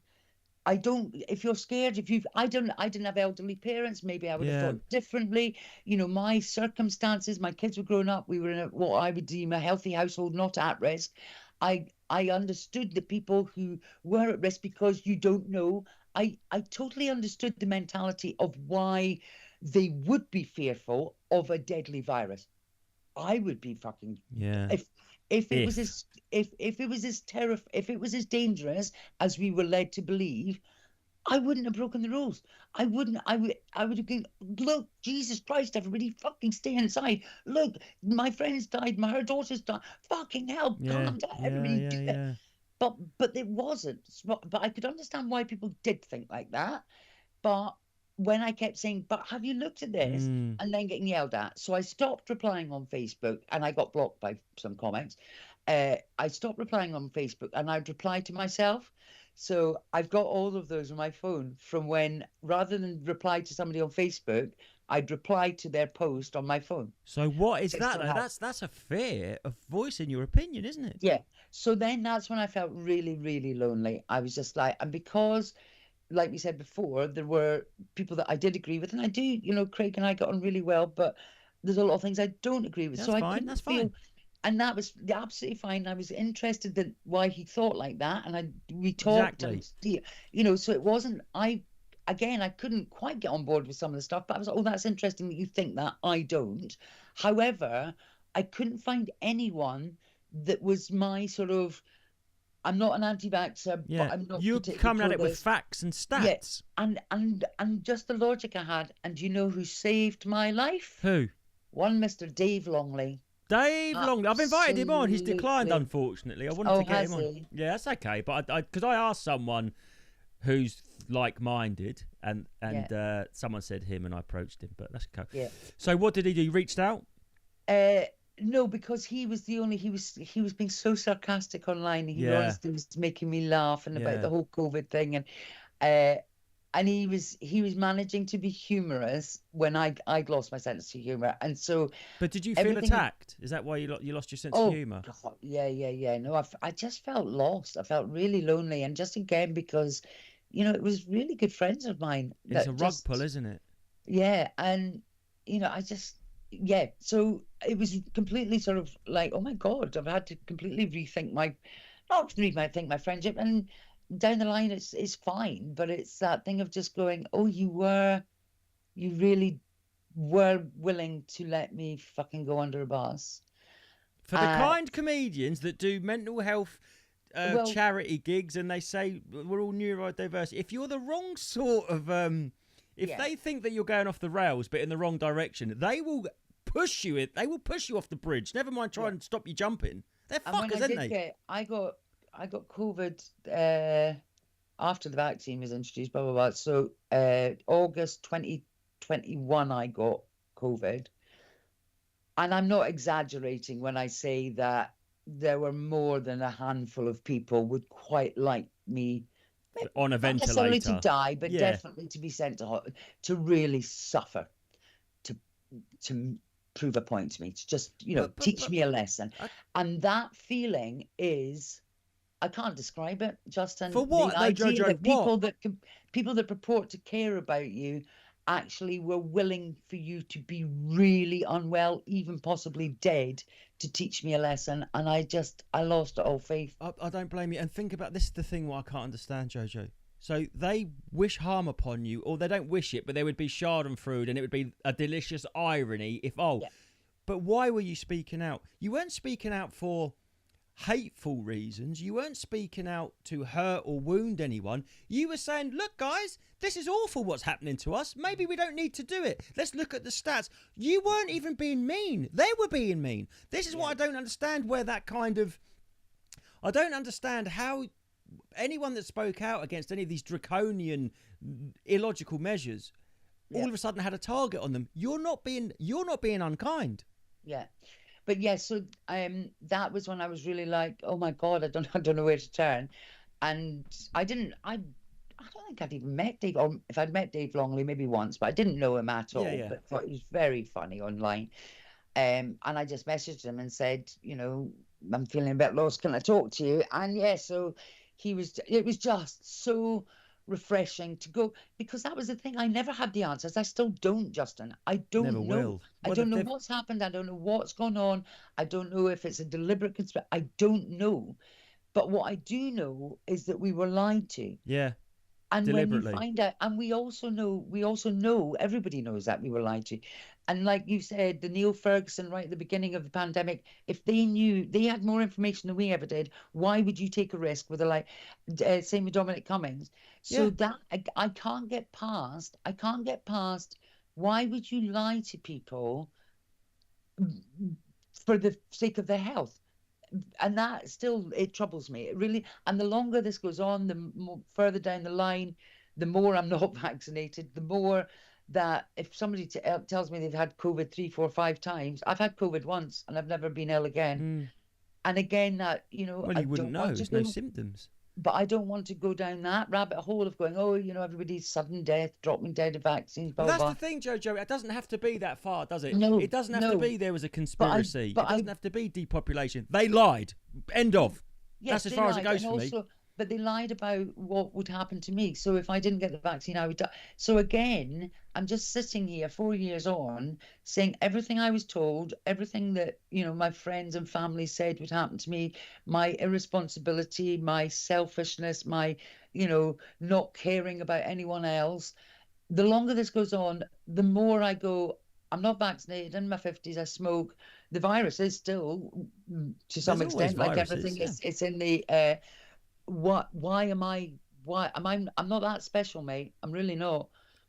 If you're scared, I didn't have elderly parents, maybe I would have thought differently. My circumstances, my kids were growing up, we were in what I would deem a healthy household, not at risk. I understood the people who were at risk because you don't know. I totally understood the mentality of why they would be fearful of a deadly virus. I would be fucking if it was as dangerous as we were led to believe, I wouldn't have broken the rules. I would have been, look, Jesus Christ, everybody fucking stay inside. Look, my friend's died, her daughter's died. Fucking hell, calm down, everybody do that. But it wasn't. But I could understand why people did think like that. But when I kept saying, but have you looked at this? And then getting yelled at. So I stopped replying on Facebook, and I got blocked by some comments. I stopped replying on Facebook, and I'd reply to myself. So I've got all of those on my phone from when, rather than reply to somebody on Facebook, I'd reply to their post on my phone. So what is I that still though? have. That's a fear of voicing your opinion, isn't it? Yeah. So then that's when I felt really, really lonely. I was just like, and because, like we said before, there were people that I did agree with, and I do, Craig and I got on really well, but there's a lot of things I don't agree with. So That's I fine. couldn't That's feel, fine. and that was absolutely fine. I was interested in why he thought like that, and we talked, Exactly. and so it wasn't. Again, I couldn't quite get on board with some of the stuff, but I was like, oh, that's interesting that you think that. I don't. However, I couldn't find anyone that was my sort of. I'm not an anti-vaxxer, but Yeah. I'm not You're particularly coming pro at it with this. facts and Yeah, stats. and just the logic I had. And do you know who saved my life? Who? One Mr. Dave Longley. Dave Longley. I've invited him on. He's declined, Absolutely. unfortunately. I wanted Oh, to get has him on. he? Yeah, that's okay. But because I asked someone who's like-minded, and someone said him, and I approached him. But that's okay. Yeah. So what did he do? He reached out. No, because he was being so sarcastic online. He honestly was making me laugh and about the whole COVID thing, and he was managing to be humorous when I'd lost my sense of humor, and so. But did you feel attacked? Is that why you lost your sense of humor? God, yeah. No, I just felt lost. I felt really lonely, and just again because, it was really good friends of mine. It's a rug pull, isn't it? Yeah, and I just. Yeah, so it was completely sort of like, oh my God, I've had to completely rethink my friendship, and down the line it's fine, but it's that thing of just going, oh, you really were willing to let me fucking go under a bus. For the kind comedians that do mental health charity gigs, and they say we're all neurodiverse, if you're the wrong sort of if they think that you're going off the rails but in the wrong direction, they will push you off the bridge. Never mind trying to stop you jumping. They're fuckers, aren't they? I got COVID after the vaccine was introduced, blah blah blah. So August 2021 I got COVID. And I'm not exaggerating when I say that there were more than a handful of people would quite like me on a ventilator. Not necessarily to die, but definitely to be sent to really suffer, to prove a point to me, to just, teach me a lesson. And that feeling is, I can't describe it, Justin. For what? The idea that people that purport to care about you actually were willing for you to be really unwell, even possibly dead, to teach me a lesson. And I lost all faith. I don't blame you. And think about this, is the thing what I can't understand, Jojo. So they wish harm upon you, or they don't wish it, but there would be schadenfreude, and it would be a delicious irony if, But why were you speaking out? You weren't speaking out for hateful reasons. You weren't speaking out to hurt or wound anyone. You were saying, look, guys, this is awful what's happening to us. Maybe we don't need to do it. Let's look at the stats. You weren't even being mean. They were being mean. This is what I don't understand, where that kind of... I don't understand how anyone that spoke out against any of these draconian, illogical measures all of a sudden had a target on them. You're not being unkind. Yeah. But yes, so that was when I was really like, oh my God, I don't know where to turn. And I don't think I'd even met Dave, or if I'd met Dave Longley maybe once, but I didn't know him at all. But thought he was very funny online. And I just messaged him and said, I'm feeling a bit lost, can I talk to you? And so it was just so refreshing to go, because that was the thing. I never had the answers. I still don't, Justin. I don't Never know. will. I don't know what's happened. I don't know what's gone on. I don't know if it's a deliberate conspiracy. I don't know. But what I do know is that we were lied to. Yeah. And when you find out, and we also know, everybody knows that we were lied to. And like you said, the Neil Ferguson right at the beginning of the pandemic, if they knew, they had more information than we ever did, why would you take a risk with same with Dominic Cummings? So that I can't get past, why would you lie to people for the sake of their health? And that still, it troubles me. It really, and the longer this goes on, the further down the line, the more I'm not vaccinated, the more that if somebody tells me they've had COVID 3, 4, 5 times, I've had COVID once and I've never been ill again. And again, that, well, you wouldn't know. There's no symptoms. but I don't want to go down that rabbit hole of going, oh, everybody's sudden death, dropping dead of vaccines, Well, blah, that's blah, the thing, Jojo. It doesn't have to be that far, does it? blah. No, It doesn't have to no. be there was a But I, conspiracy. but It I, doesn't have to be depopulation. They lied. End of. yes, That's as they far as it lied. goes And for me. also, but they lied about what would happen to me. So if I didn't get the vaccine, I would die. So again, I'm just sitting here 4 years on saying everything I was told, everything that, my friends and family said would happen to me, my irresponsibility, my selfishness, my, not caring about anyone else. The longer this goes on, the more I go, I'm not vaccinated, in my 50s, I smoke. The virus is still, to some There's always extent, like viruses. everything, Yeah. it's in the, why am I, I'm not that special, mate. I'm really not.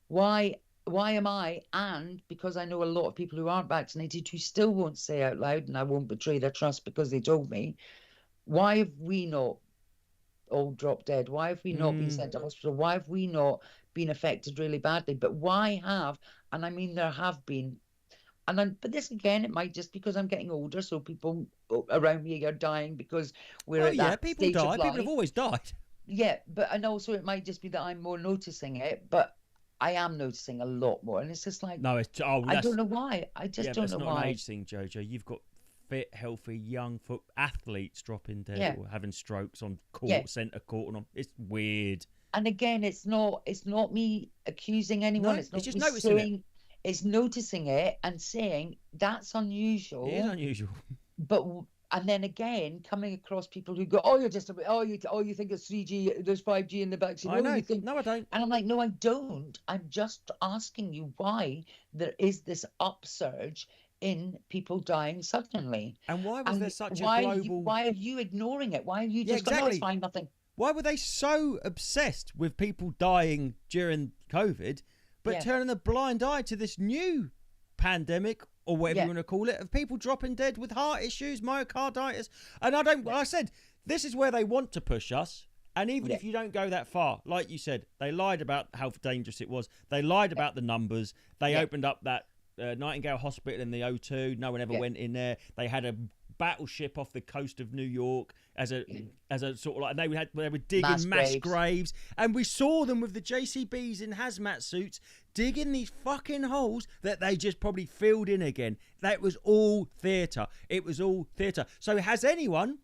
Why, why am I? And because I know a lot of people who aren't vaccinated who still won't say out loud, and I won't betray their trust because they told me, why have we not all dropped dead? Why have we not been sent to hospital? Why have we not been affected really badly? But why have, and I mean, there have been, but this again, it might just because I'm getting older, so people around me are dying because we're Oh at yeah, that people stage of die. People have life. always died. Yeah, and also it might just be that I'm more noticing it, but I am noticing a lot more, and it's just like, No, it's I don't know why. I just yeah, but don't it's know not an why. age thing, Jojo. You've got fit, healthy, young foot athletes dropping dead Yeah, or having strokes on yeah. centre court, and on. It's weird. And again, it's not me accusing anyone. No, It's it's not just me noticing it. saying, it's noticing it and saying that's It is unusual. unusual. But and then again, coming across people who go, oh, you're just you think it's 3G, there's 5G in the vaccine. I Oh, you know. think, No, I don't. and I'm like, no, I don't. I'm just asking you why there is this upsurge in people dying suddenly, And why was there and such a why global? why are you ignoring it? Why are you Yeah, just going, no, it's exactly. fine, nothing. Why were they so obsessed with people dying during COVID, but Yeah, turning a blind eye to this new pandemic or whatever you yeah, want to call it of people dropping dead with heart issues, myocarditis? And I don't. yeah, I said this is where they want to push us. And even yeah, if you don't go that far, like you said, they lied about how dangerous it was. They lied yeah, about the numbers. They yeah, opened up that Nightingale Hospital in the O2. No one ever yeah, went in there. They had a battleship off the coast of New York as a yeah. sort of like they were Mass digging mass graves. graves, and we saw them with the JCBs in hazmat suits digging these fucking holes that they just probably filled in again. That was all theatre. It was all theatre. So has anyone?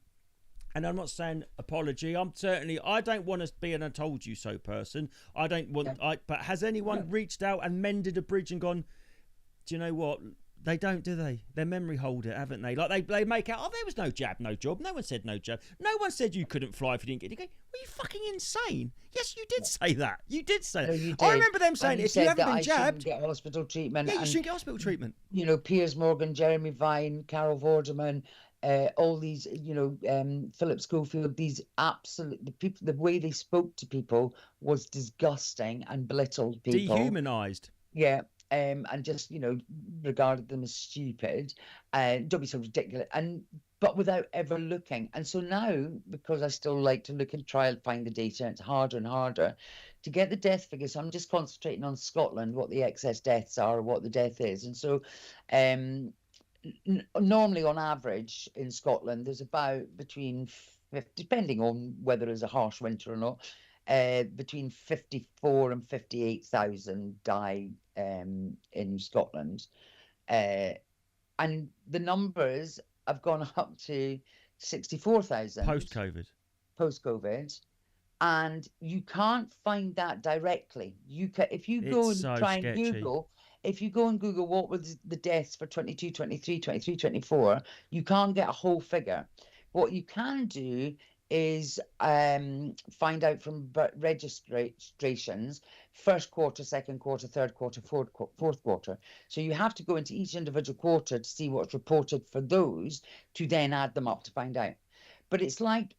And I'm not saying apology. I don't want to be an "I told you so" person. I don't want. Yeah. But has anyone No. reached out and mended a bridge and gone? Do you know what? They don't, do they? Their memory hold it, haven't they? Like they make out, oh, there was no jab, no job. No one said no jab. No one said you couldn't fly if you didn't get it. You go, were you fucking insane? Yes, you did say that. You did say No, that. you I did. remember them When saying, you if you said haven't that been I shouldn't jabbed, get hospital treatment, yeah, you and shouldn't get hospital treatment. Piers Morgan, Jeremy Vine, Carol Vorderman, all these, Philip Schofield, these absolute the people, the way they spoke to people was disgusting and belittled people. Dehumanised. Yeah. And just, regarded them as stupid, don't be so ridiculous. But without ever looking. And so now, because I still like to look and try and find the data, it's harder and harder to get the death figures. So I'm just concentrating on Scotland, what the excess deaths are, or what the death is. And so normally on average in Scotland, there's about between 50, depending on whether it's a harsh winter or not, between 54 and 58,000 die in Scotland. And the numbers have gone up to 64,000 Post-COVID. post-COVID. And you can't find that directly. If you go It's and so try and sketchy. Google, if you go and Google what was the deaths for 22, 23, 23, 24, you can't get a whole figure. What you can do is find out from registrations, first quarter, second quarter, third quarter, fourth quarter. So you have to go into each individual quarter to see what's reported for those, to then add them up to find out. But it's like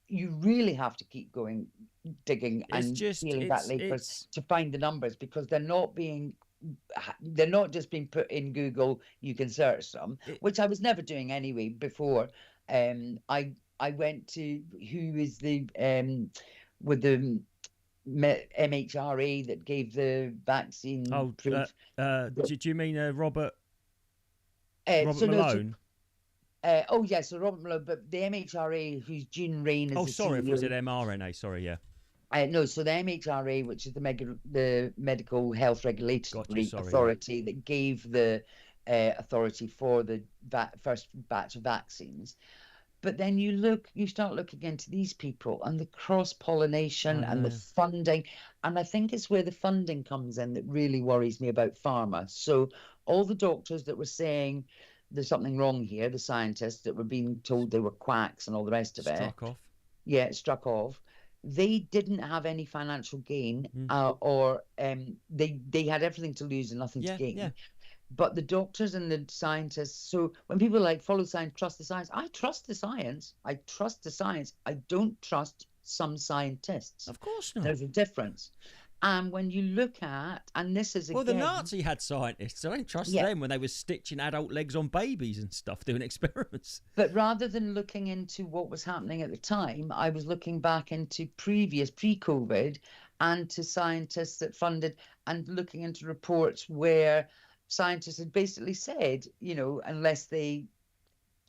you really have to keep going, digging and peeling back layers to find the numbers, because they're not just being put in Google. You can search them, which I was never doing anyway before. I went to who is the with the MHRA that gave the vaccine proof. Do you mean Robert So no, Malone? Oh yeah, so Robert Malone, but the MHRA, who's June Rain, is Oh, the sorry, I thought you said CEO. mRNA. Sorry, yeah. No, so the MHRA, which is the Medical Health Gotcha, Regulatory sorry, yeah. Authority that gave the authority for the first batch of vaccines. But then you start looking into these people and the cross I pollination and the know. funding. And I think it's where the funding comes in that really worries me about pharma. So all the doctors that were saying there's something wrong here, the scientists that were being told they were quacks and all the rest of it, Struck off. yeah, struck off. They didn't have any financial gain, Mm. or they had everything to lose and nothing to Yeah, yeah. gain. But the doctors and the scientists, so when people like follow science, trust the science, I trust the science. I trust the science. I don't trust some scientists. Of course not. There's a difference. And when you look at, and this is Well, the again, Nazi had scientists. I don't trust yeah, them when they were stitching adult legs on babies and stuff, doing experiments. but rather than looking into what was happening at the time, I was looking back into pre-COVID, and to scientists that funded, and looking into reports where scientists had basically said, unless they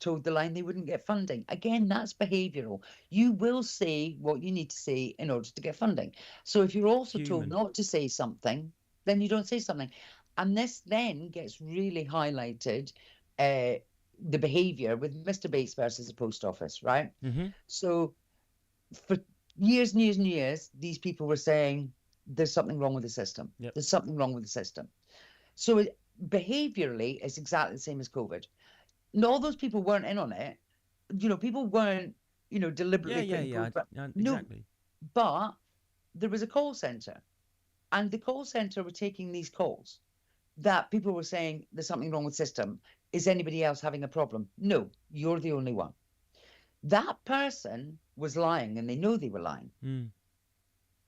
told the line, they wouldn't get funding. Again, that's behavioural. You will say what you need to say in order to get funding. So if you're also told Human. not to say something, then you don't say something. And this then gets really highlighted, the behaviour with Mr. Bates versus the post office, right? Mm-hmm. So for years and years and years, these people were saying there's something wrong with the system. Yep. There's something wrong with the system. So behaviourally, it's exactly the same as COVID. And all those people weren't in on it. People weren't, deliberately Yeah. no, Exactly. but there was a call center, and the call center were taking these calls that people were saying there's something wrong with the system. Is anybody else having a problem? No, you're the only one. That person was lying, and they know they were lying. Mm.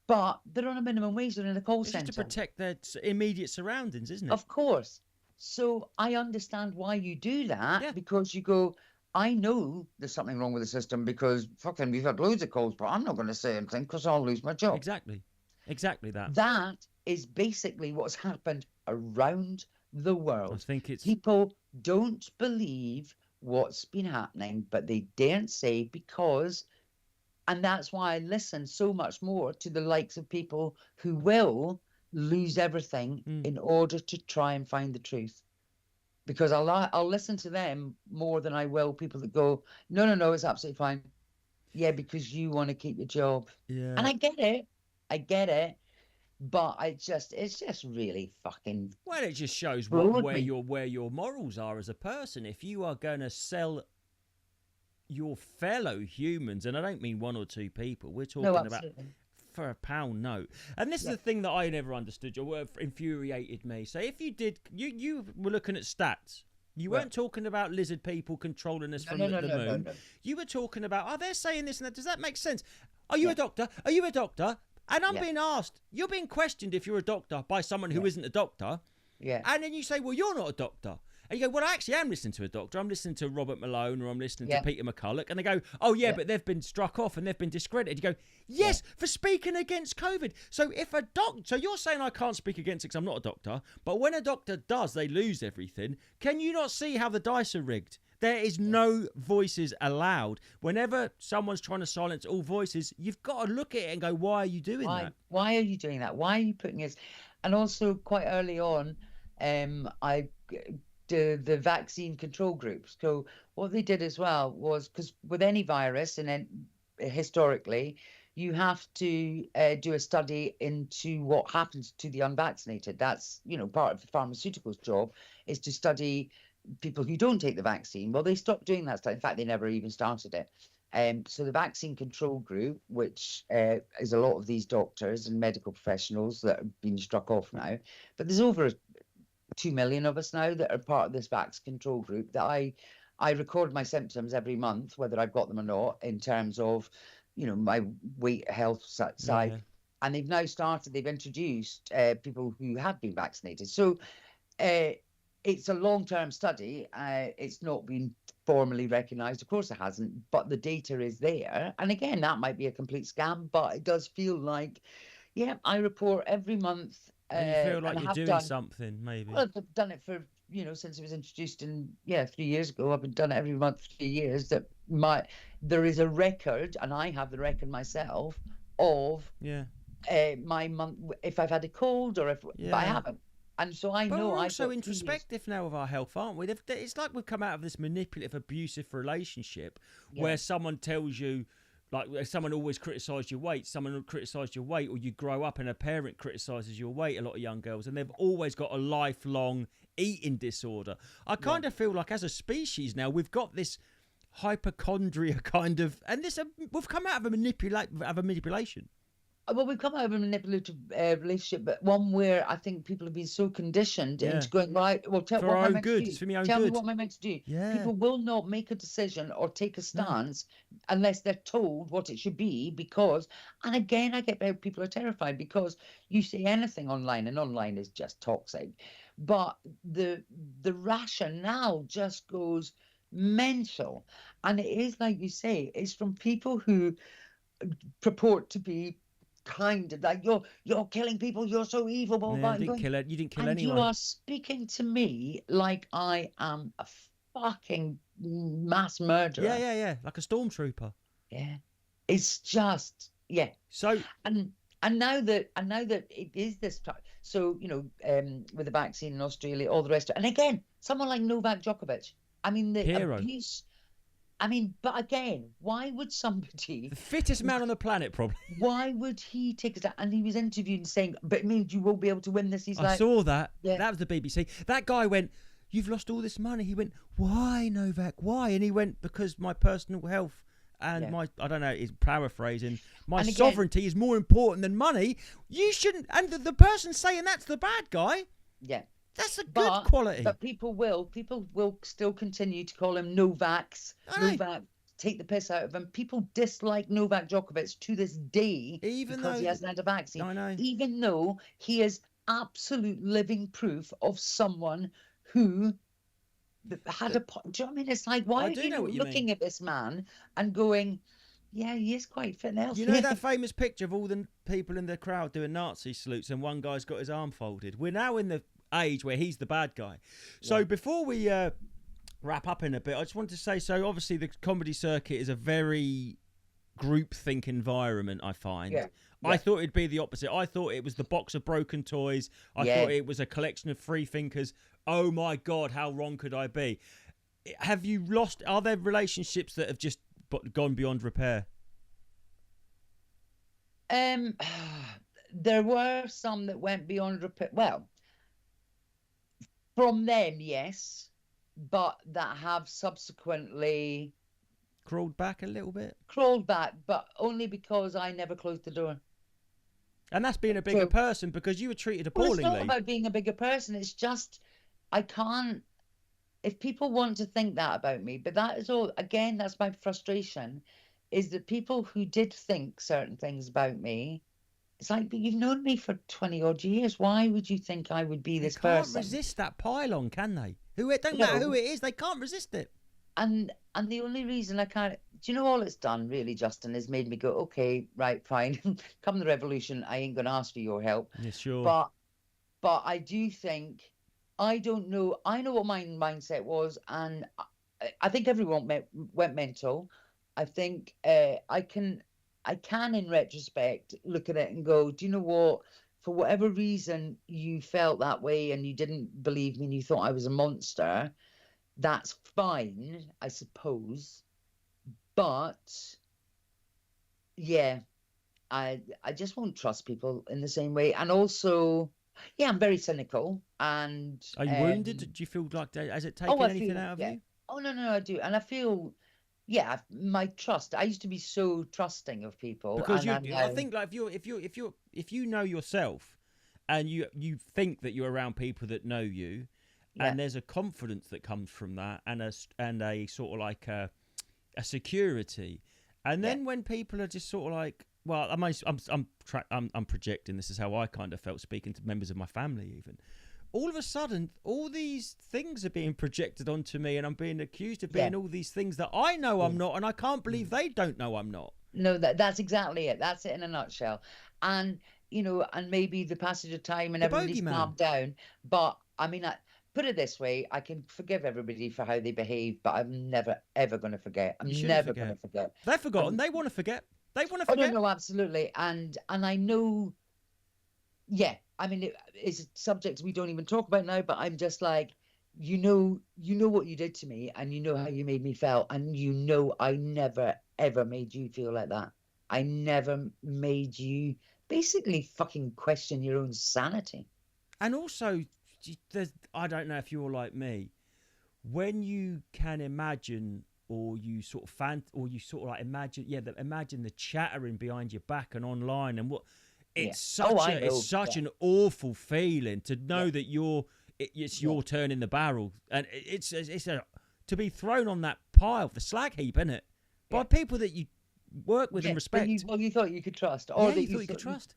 But they're on a minimum wage. They're in a call It's just to center. protect their immediate surroundings, isn't it? Of course. So I understand why you do that, Yeah. because you go, I know there's something wrong with the system because fucking we've had loads of calls, but I'm not going to say anything because I'll lose my job. Exactly. Exactly that. That is basically what's happened around the I world. think it's People don't believe what's been happening, but they daren't say because, and that's why I listen so much more to the likes of people who will lose everything in order to try and find the truth. Because I'll listen to them more than I will people that go, no, it's absolutely fine. Yeah, because you want to keep your job. And yeah. I get it, but it's just really fucking Well, it just shows floored where me. your morals are as a person. If you are going to sell your fellow humans, and I don't mean one or two people, we're No, talking about absolutely. for a pound note. And this is Yeah. the thing that I never understood. Your word infuriated me. So if you did, you were looking at stats. You Right. weren't talking about lizard people controlling us from No, the no, moon. no. You were talking about, oh, they're saying this and that. Does that make sense? Are you Yeah. a doctor? Are you a doctor? And I'm Yeah. being asked, you're being questioned if you're a doctor by someone who Yeah. isn't a doctor. Yeah. And then you say, well, you're not a doctor. And you go, well, I actually am listening to a doctor. I'm listening to Robert Malone or I'm listening Yeah. to Peter McCulloch. And they go, oh, yeah, Yeah. but they've been struck off and they've been discredited. You go, yes, for speaking against COVID. So if a doctor, so you're saying I can't speak against it because I'm not a doctor. But when a doctor does, they lose everything. Can you not see how the dice are rigged? There is no voices allowed. Whenever someone's trying to silence all voices, you've got to look at it and go, why are you doing that? Why are you doing that? Why are you putting us? And also, quite early on, I the vaccine control groups. So what they did as well was, because with any virus, and then historically, you have to do a study into what happens to the unvaccinated. That's part of the pharmaceuticals job, is to study people who don't take the vaccine. Well, they stopped doing that study. In fact, they never even started it. So the vaccine control group, which is a lot of these doctors and medical professionals that have been struck off now, but there's over 2 million of us now that are part of this vax control group, that I record my symptoms every month, whether I've got them or not, in terms of, my weight, health side. Yeah. And they've introduced people who have been vaccinated. So it's a long-term study. It's not been formally recognised. Of course it hasn't, but the data is there. And again, that might be a complete scam, but it does feel like, yeah, I report every month. And you feel like and I you're have doing done. something, maybe. Well, I've done it for since it was introduced 3 years ago, I've been done it every month for 3 years, that there is a record, and I have the record myself of my month, if I've had a cold or but I haven't. And so I know. We're also introspective now of our health, aren't we? It's like we've come out of this manipulative, abusive relationship where someone tells you, like, someone always criticised your weight, someone criticised your weight, or you grow up and a parent criticises your weight, a lot of young girls, and they've always got a lifelong eating disorder. I kind of feel like as a species now, we've got this hypochondria kind of, and we've come out of a manipulation. Well, we've come out of a manipulative relationship, but one where I think people have been so conditioned into going, right, well, tell me what am I meant to do? Yeah. People will not make a decision or take a stance unless they're told what it should be, because, and again, I get people are terrified because you say anything online, and online is just toxic, but the rationale just goes mental. And it is, like you say, it's from people who purport to be kind of like, you're killing people, you're so evil, you didn't kill anyone. You are speaking to me like I am a fucking mass murderer. Yeah, like a stormtrooper. Yeah, it's just So and now that it is this time, so with the vaccine in Australia, all the rest of it, and again, someone like Novak Djokovic, I mean, the hero. abuse. I mean, but again, why would somebody... The fittest man on the planet, probably. Why would he take us out? And he was interviewed and saying, but it means you won't be able to win this. I saw that. Yeah. That was the BBC. That guy went, you've lost all this money. He went, why, Novak? Why? And he went, because my personal health and my, I don't know, he's paraphrasing, my sovereignty is more important than money. You shouldn't... And the person saying that's the bad guy... Yeah. That's a good quality. But people will still continue to call him Novak, take the piss out of him. People dislike Novak Djokovic to this day because he hasn't had a vaccine. I know. Even though he is absolute living proof of someone who had do you know what I mean? It's like, why are you looking at this man and going, yeah, he is quite fit and healthy. You know that famous picture of all the people in the crowd doing Nazi salutes and one guy's got his arm folded? We're now in the age where he's the bad guy. So before we wrap up in a bit, I just wanted to say, so obviously the comedy circuit is a very groupthink environment, I find. Yeah. I thought it'd be the opposite. I thought it was the box of broken toys. I thought it was a collection of free thinkers. Oh my God, how wrong could I be? Are there relationships that have just gone beyond repair? There were some that went beyond repair. Well, from them, yes, but that have subsequently crawled back a little bit. But only because I never closed the door. And that's being a bigger person, because you were treated appallingly. Well, it's not about being a bigger person. It's just I can't. If people want to think that about me, but that is all. Again, that's my frustration, is that people who did think certain things about me. It's like, but you've known me for 20 odd years. Why would you think I would be this person? They can't resist that pylon, can they? Don't matter who it is, they can't resist it. And the only reason I can't, do you know, all it's done really, Justin, is made me go, okay, right, fine. Come the revolution, I ain't gonna ask for your help. Yeah, sure. But I do think, I don't know. I know what my mindset was, and I think everyone went mental. I think I can, in retrospect, look at it and go, do you know what? For whatever reason you felt that way and you didn't believe me and you thought I was a monster, that's fine, I suppose. But yeah, I just won't trust people in the same way. And also, yeah, I'm very cynical. And are you wounded? Do you feel like, has it taken anything out of you? Oh no, I do. And I feel, my trust. I used to be so trusting of people, because I think, like, if you know yourself, and you think that you're around people that know you, and there's a confidence that comes from that, and a sort of like a security, and then when people are just sort of like, well, I'm projecting. This is how I kind of felt speaking to members of my family, even. All of a sudden, all these things are being projected onto me, and I'm being accused of being all these things that I know I'm not, and I can't believe they don't know I'm not. No, that's exactly it. That's it in a nutshell. And, and maybe the passage of time and everybody's calmed down. But, I mean, put it this way, I can forgive everybody for how they behave, but I'm never ever going to forget. You I'm shouldn't never going forget. to forget. They've forgotten. And They want to forget. They want to oh no, forget. no, absolutely. And I know, yeah. I mean, it's a subject we don't even talk about now. But I'm just like, you know what you did to me, and you know how you made me feel, and you know I never ever made you feel like that. I never made you basically fucking question your own sanity. And also, I don't know if you're like me. When you can imagine, or you sort of or you sort of like imagine, imagine the chattering behind your back and online, and what Yeah. it's Oh, such I a it's know. such Yeah. an awful feeling to Yeah. know that it's Yeah. your turn in the barrel, and it's a to be thrown on that pile, the slag heap, isn't it, by Yeah. people that you work with and Yeah. That respect. you thought you could trust, or Yeah, that you thought you you could thought. trust.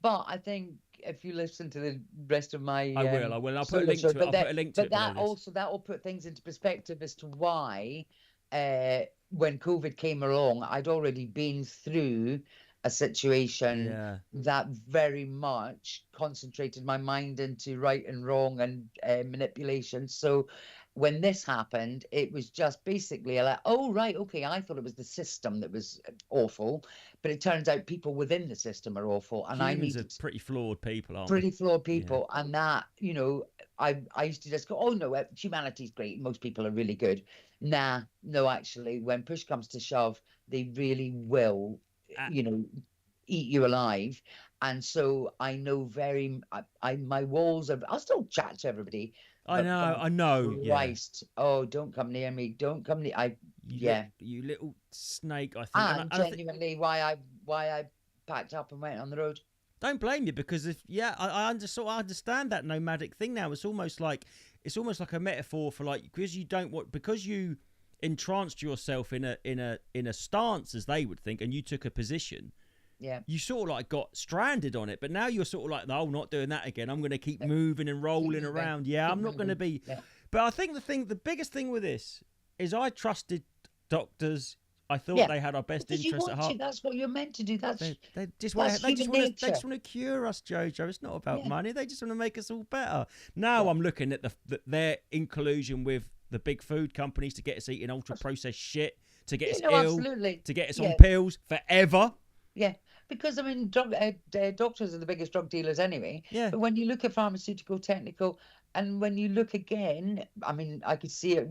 But I think if you listen to the rest of my I will. I will. I'll put a solo link show, to it. but I'll put a link to it below that this. also that will put things into perspective as to why, when COVID came along, I'd already been through a situation Yeah. that very much concentrated my mind into right and wrong and manipulation. So when this happened, it was just basically like, oh right, okay, I thought it was the system that was awful, but it turns out people within the system are awful, and I Humans are needed pretty flawed people, aren't we? pretty flawed Yeah. people. And that, I used to just go, oh no, humanity's great, most people are really good. Nah, no, actually, when push comes to shove, they really will, Uh, you know eat you alive. And so I know my walls are, I'll still chat to everybody, I but know. God I know. Yeah. Christ, oh, don't come near me, don't come near, yeah. You little snake. I think. And And I think genuinely why I packed up and went on the road. don't blame you, because if I I understand that nomadic thing now. It's almost like a metaphor for, like, because you don't want, because you entranced yourself in a stance, as they would think, and you took a position. Yeah. You sort of like got stranded on it, but now you're sort of like, no, I'm not doing that again. I'm going to keep moving and rolling moving, around. Yeah, keep I'm not going to moving. be. Yeah. But I think the biggest thing with this is I trusted doctors. I thought Yeah. they had our best Because you interests at want heart. to. That's what you're meant to do. They just want That's to. They just human want to. They nature. just want to cure us, Jojo. It's not about Yeah. money. They just want to make us all better. Now Yeah. I'm looking at their in collusion with the big food companies to get us eating ultra processed shit, to get us ill, Absolutely. to get us Yeah. on pills forever. Yeah. Because I mean, doctors are the biggest drug dealers anyway. Yeah. But when you look at pharmaceutical, technical, and when you look again, I mean, I could see it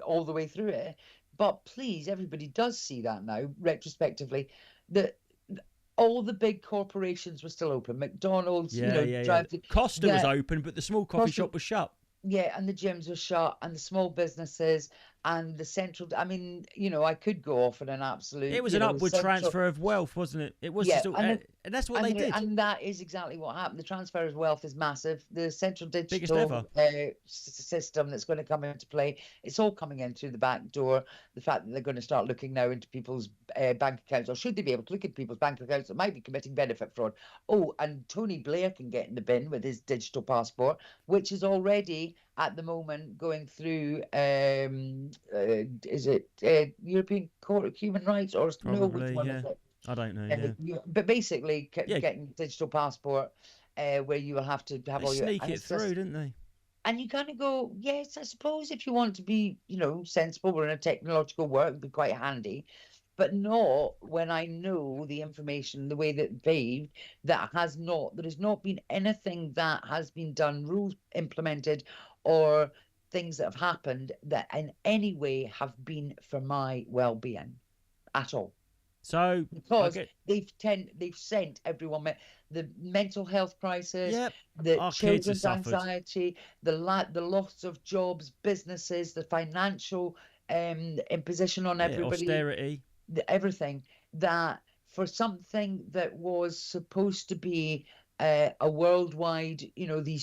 all the way through it. But please, everybody does see that now, retrospectively, that all the big corporations were still open. McDonald's, Yeah. Costa was open, but the small coffee shop was shut. Yeah, and the gyms were shut, and the small businesses, and the central. I mean, I could go off on an absolute. It was an upward transfer of wealth, wasn't it? It was Yeah, and that's what they did. And that is exactly what happened. The transfer of wealth is massive. The central Biggest digital ever. system that's going to come into play, it's all coming in through the back door. The fact that they're going to start looking now into people's bank accounts, or should they be able to look at people's bank accounts that might be committing benefit fraud? Oh, and Tony Blair can get in the bin with his digital passport, which is already at the moment going through, is it European Court of Human Rights, or Probably, no, which one is it? I don't know. But basically, getting digital passport, where you will have to have They all your sneak it through, didn't they? and you kind of go, yes, I suppose if you want to be, sensible, we're in a technological world, it'd be quite handy, but not when I know the information, the way that there has not been anything that has been done, rules implemented, or things that have happened that in any way have been for my well-being at all. So Because they've sent everyone the mental health crisis, the children's anxiety, the loss of jobs, businesses, the financial imposition on everybody, austerity, everything, that for something that was supposed to be a worldwide, the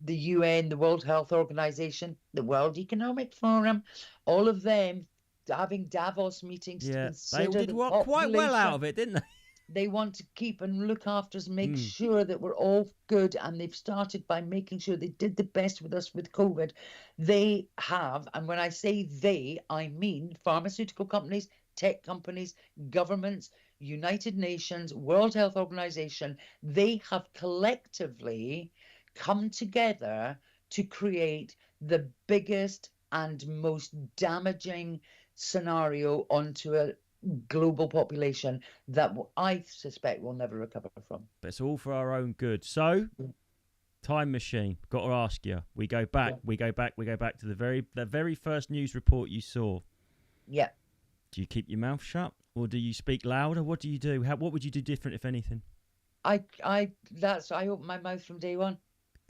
UN, the World Health Organization, the World Economic Forum, all of them having Davos meetings to consider they did quite well out of it, didn't they? They want to keep and look after us, make sure that we're all good, and they've started by making sure they did the best with us with COVID. They have, and when I say they, I mean pharmaceutical companies, tech companies, governments, United Nations, World Health Organization. They have collectively come together to create the biggest and most damaging scenario onto a global population that I suspect will never recover from. But it's all for our own good. So, time machine. Got to ask you. We go back. Yeah. We go back to the very first news report you saw. Yeah. Do you keep your mouth shut, or do you speak louder? What do you do? What would you do different, if anything? I opened my mouth from day one.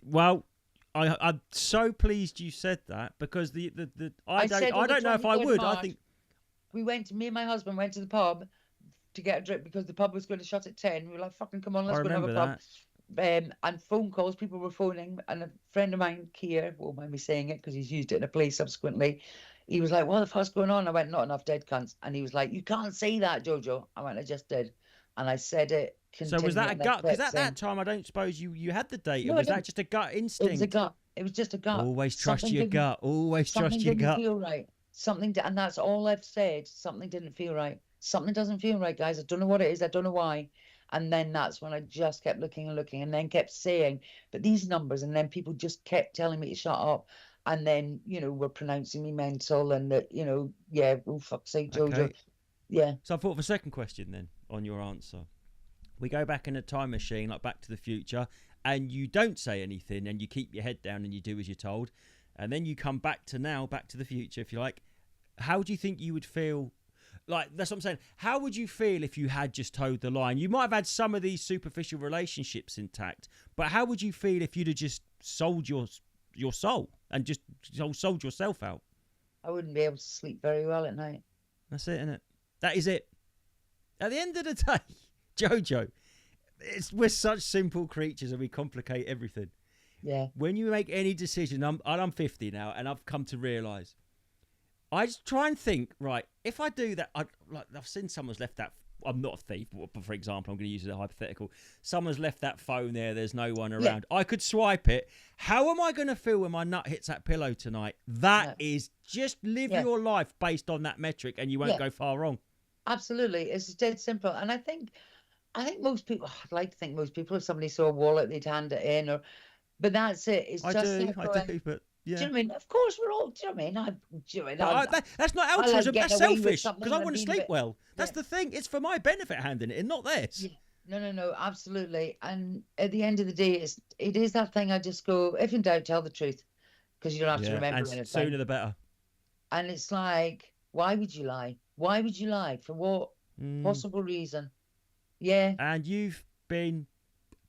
Well, I'm so pleased you said that, because I don't know if I would. I think me and my husband went to the pub to get a drink because the pub was going to shut at 10. We were like, fucking come on, let's go and have a pub. And phone calls, people were phoning, and a friend of mine, Keir, won't mind me saying it because he's used it in a play subsequently, he was like, what the fuck's going on? I went, not enough dead cunts. And he was like, you can't say that, Jojo. I went, I just did. And I said it. So was that a gut? Because at that time, I don't suppose you had the data. No, was that just a gut instinct? It was a gut. It was just a gut. Always trust your gut. Always trust your gut. Something didn't feel right. And that's all I've said. Something didn't feel right. Something doesn't feel right, guys. I don't know what it is. I don't know why. And then that's when I just kept looking and looking, and then kept saying, but these numbers, and then people just kept telling me to shut up. And then, were pronouncing me mental, and that, yeah, oh, fuck's sake, Jojo. Okay. Yeah. So I thought of a second question then on your answer. We go back in a time machine, like Back to the Future, and you don't say anything, and you keep your head down, and you do as you're told. And then you come back to now, Back to the Future, if you like. How do you think you would feel? Like, that's what I'm saying. How would you feel if you had just towed the line? You might have had some of these superficial relationships intact, but how would you feel if you'd have just sold your soul and just sold yourself out? I wouldn't be able to sleep very well at night. That's it, isn't it? That is it. At the end of the day, Jojo, we're such simple creatures and we complicate everything. Yeah. When you make any decision, I'm 50 now, and I've come to realise, I just try and think, right, if I do that, I've seen someone's left that, I'm not a thief, but for example, I'm going to use it as a hypothetical. Someone's left that phone there's no one around. Yeah. I could swipe it. How am I going to feel when my nut hits that pillow tonight? That is just live your life based on that metric, and you won't go far wrong. Absolutely. It's dead simple. And I think most people, I'd like to think most people, if somebody saw a wallet, they'd hand it in, but that's it. It's I do, but yeah. Do you know what I mean? Of course, we're all. Do you know what I mean? That's not altruism. That's selfish. Because I want to sleep well. That's the thing. It's for my benefit handing it, and not theirs. Yeah. No, absolutely. And at the end of the day, it is that thing. I just go, if in doubt, tell the truth, because you don't have to remember anything. And sooner the better. And it's like, why would you lie? Why would you lie? For what possible reason? Yeah. And you've been.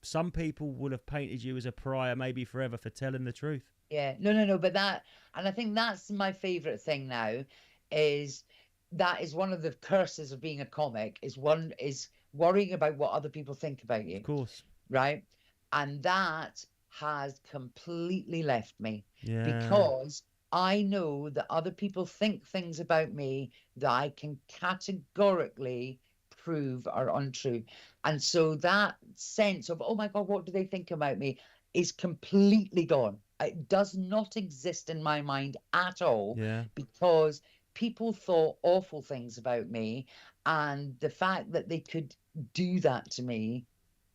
Some people would have painted you as a pariah, maybe forever, for telling the truth. Yeah, no, but and I think that's my favorite thing now, is that is one of the curses of being a comic, is worrying about what other people think about you. Of course. Right? And that has completely left me. Yeah. Because I know that other people think things about me that I can categorically prove are untrue. And so that sense of, oh my God, what do they think about me, is completely gone. It does not exist in my mind at all, because people thought awful things about me, and the fact that they could do that to me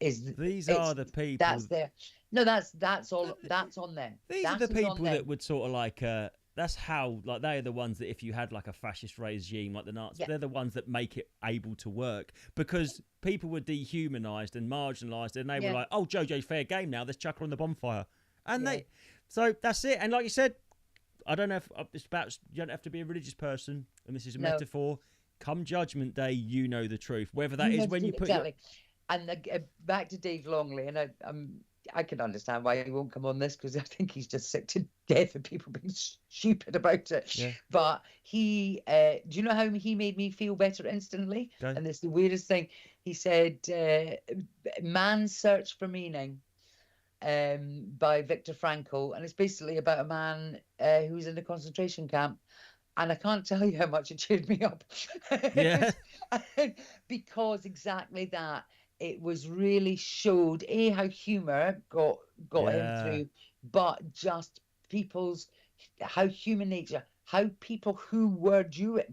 is these are the people. That's their that's all. That's on them. These are the people that would sort of like. That's how, like, they are the ones that if you had like a fascist regime like the Nazis, they're the ones that make it able to work, because people were dehumanized and marginalized, and they were like, oh, Jojo's fair game now, let's chuck her on the bonfire. And so that's it. And like you said, I don't know if it's about, you don't have to be a religious person, and this is a metaphor. Come Judgment Day, you know the truth, whether that is when you put And back to Dave Longley, and I can understand why he won't come on this, because I think he's just sick to death of people being stupid about it. Yeah. But he, do you know how he made me feel better instantly? Okay. And it's the weirdest thing. He said, Man's Search for Meaning, by Viktor Frankl. And it's basically about a man who's in a concentration camp. And I can't tell you how much it cheered me up. Yeah. Because exactly that. It was really showed how humor got him through, but just how human nature, how people who were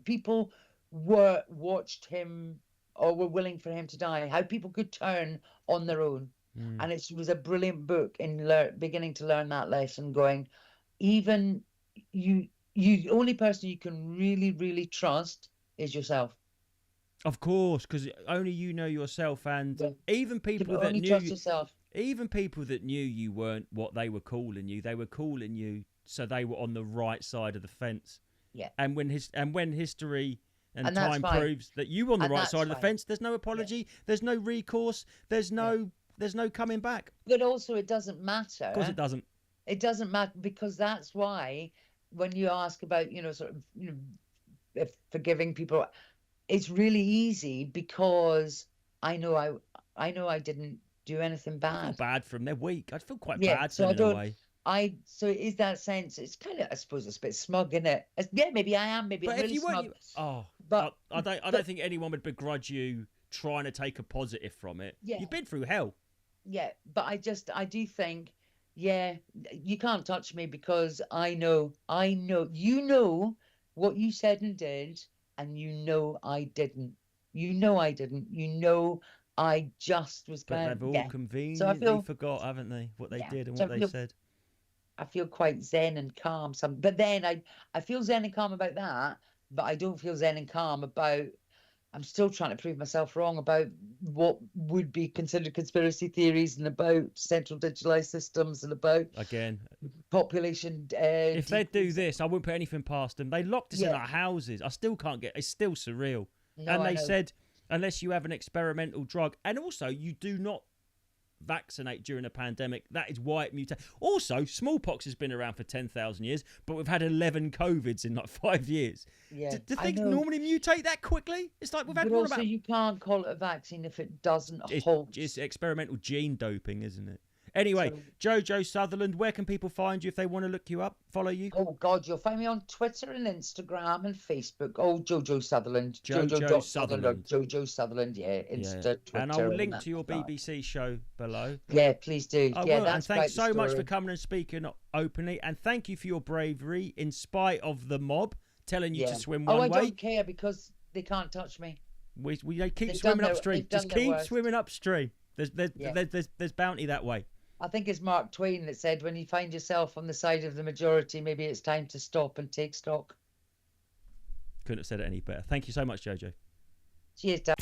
people watched him or were willing for him to die, how people could turn on their own. And it was a brilliant book in beginning to learn that lesson, going, even you the only person you can really, really trust is yourself. Of course, because only you know yourself, and Yeah. even You people can that only knew trust you, yourself. even people that knew you weren't what they were calling you, they were calling you so they were on the right side of the fence. Yeah. And when history and that's time fine. proves that you were on the And right that's side of the fine. fence, there's no apology, there's no recourse, there's no coming back. But also, it doesn't matter. Of course, it doesn't. It doesn't matter, because that's why when you ask about, sort of, if forgiving people, it's really easy, because I know I didn't do anything I feel bad. bad for them. They're weak. I'd feel quite Yeah, bad for so them I in a don't. way. So it is that sense. It's kind of, I suppose, it's a bit smug, isn't it? Yeah, maybe I am. Maybe But I'm if really you smug. weren't, But I don't think anyone would begrudge you trying to take a positive from it. Yeah. You've been through hell. Yeah, but I do think, yeah, you can't touch me, because I know, you know what you said and did, and you know I didn't. You know I didn't. You know I just was But going, they've all yeah. So I conveniently feel, forgot, haven't they, what they yeah. did and So what they said. I feel quite zen and calm. But then I feel zen and calm about that, but I don't feel zen and calm about. I'm still trying to prove myself wrong about what would be considered conspiracy theories, and about central digitalized systems, and about Again, population. if they do this, I wouldn't put anything past them. They locked us in Yeah. our houses. I still can't get. It's still surreal. No, And I they know. said unless you have an experimental drug, and also you do not vaccinate during a pandemic, that is why it mutates. Also, smallpox has been around for 10,000 years, but we've had 11 COVIDs in like 5 years. Yeah, Do I things know. normally mutate that quickly? It's like we've had But one also, about. you can't call it a vaccine if it doesn't It's, halt. it's experimental gene doping, isn't it? Anyway, Jojo Sutherland, where can people find you if they want to look you up, follow you? Oh God, you'll find me on Twitter and Instagram and Facebook. Oh, Jojo Sutherland. Jojo Sutherland. Jojo Sutherland, yeah. Insta, Twitter. And I'll link that to your stuff. BBC show below. Yeah, please do. I Yeah, will. that's And thanks quite the so much for story. coming and speaking openly. And thank you for your bravery in spite of the mob telling you to swim one Oh, way. I don't care, because they can't touch me. We keep They've swimming done their- upstream. they've done Just their keep worst. swimming upstream. There's Yeah. there's bounty that way. I think it's Mark Twain that said, when you find yourself on the side of the majority, maybe it's time to stop and take stock. Couldn't have said it any better. Thank you so much, Jojo. Cheers, Dan.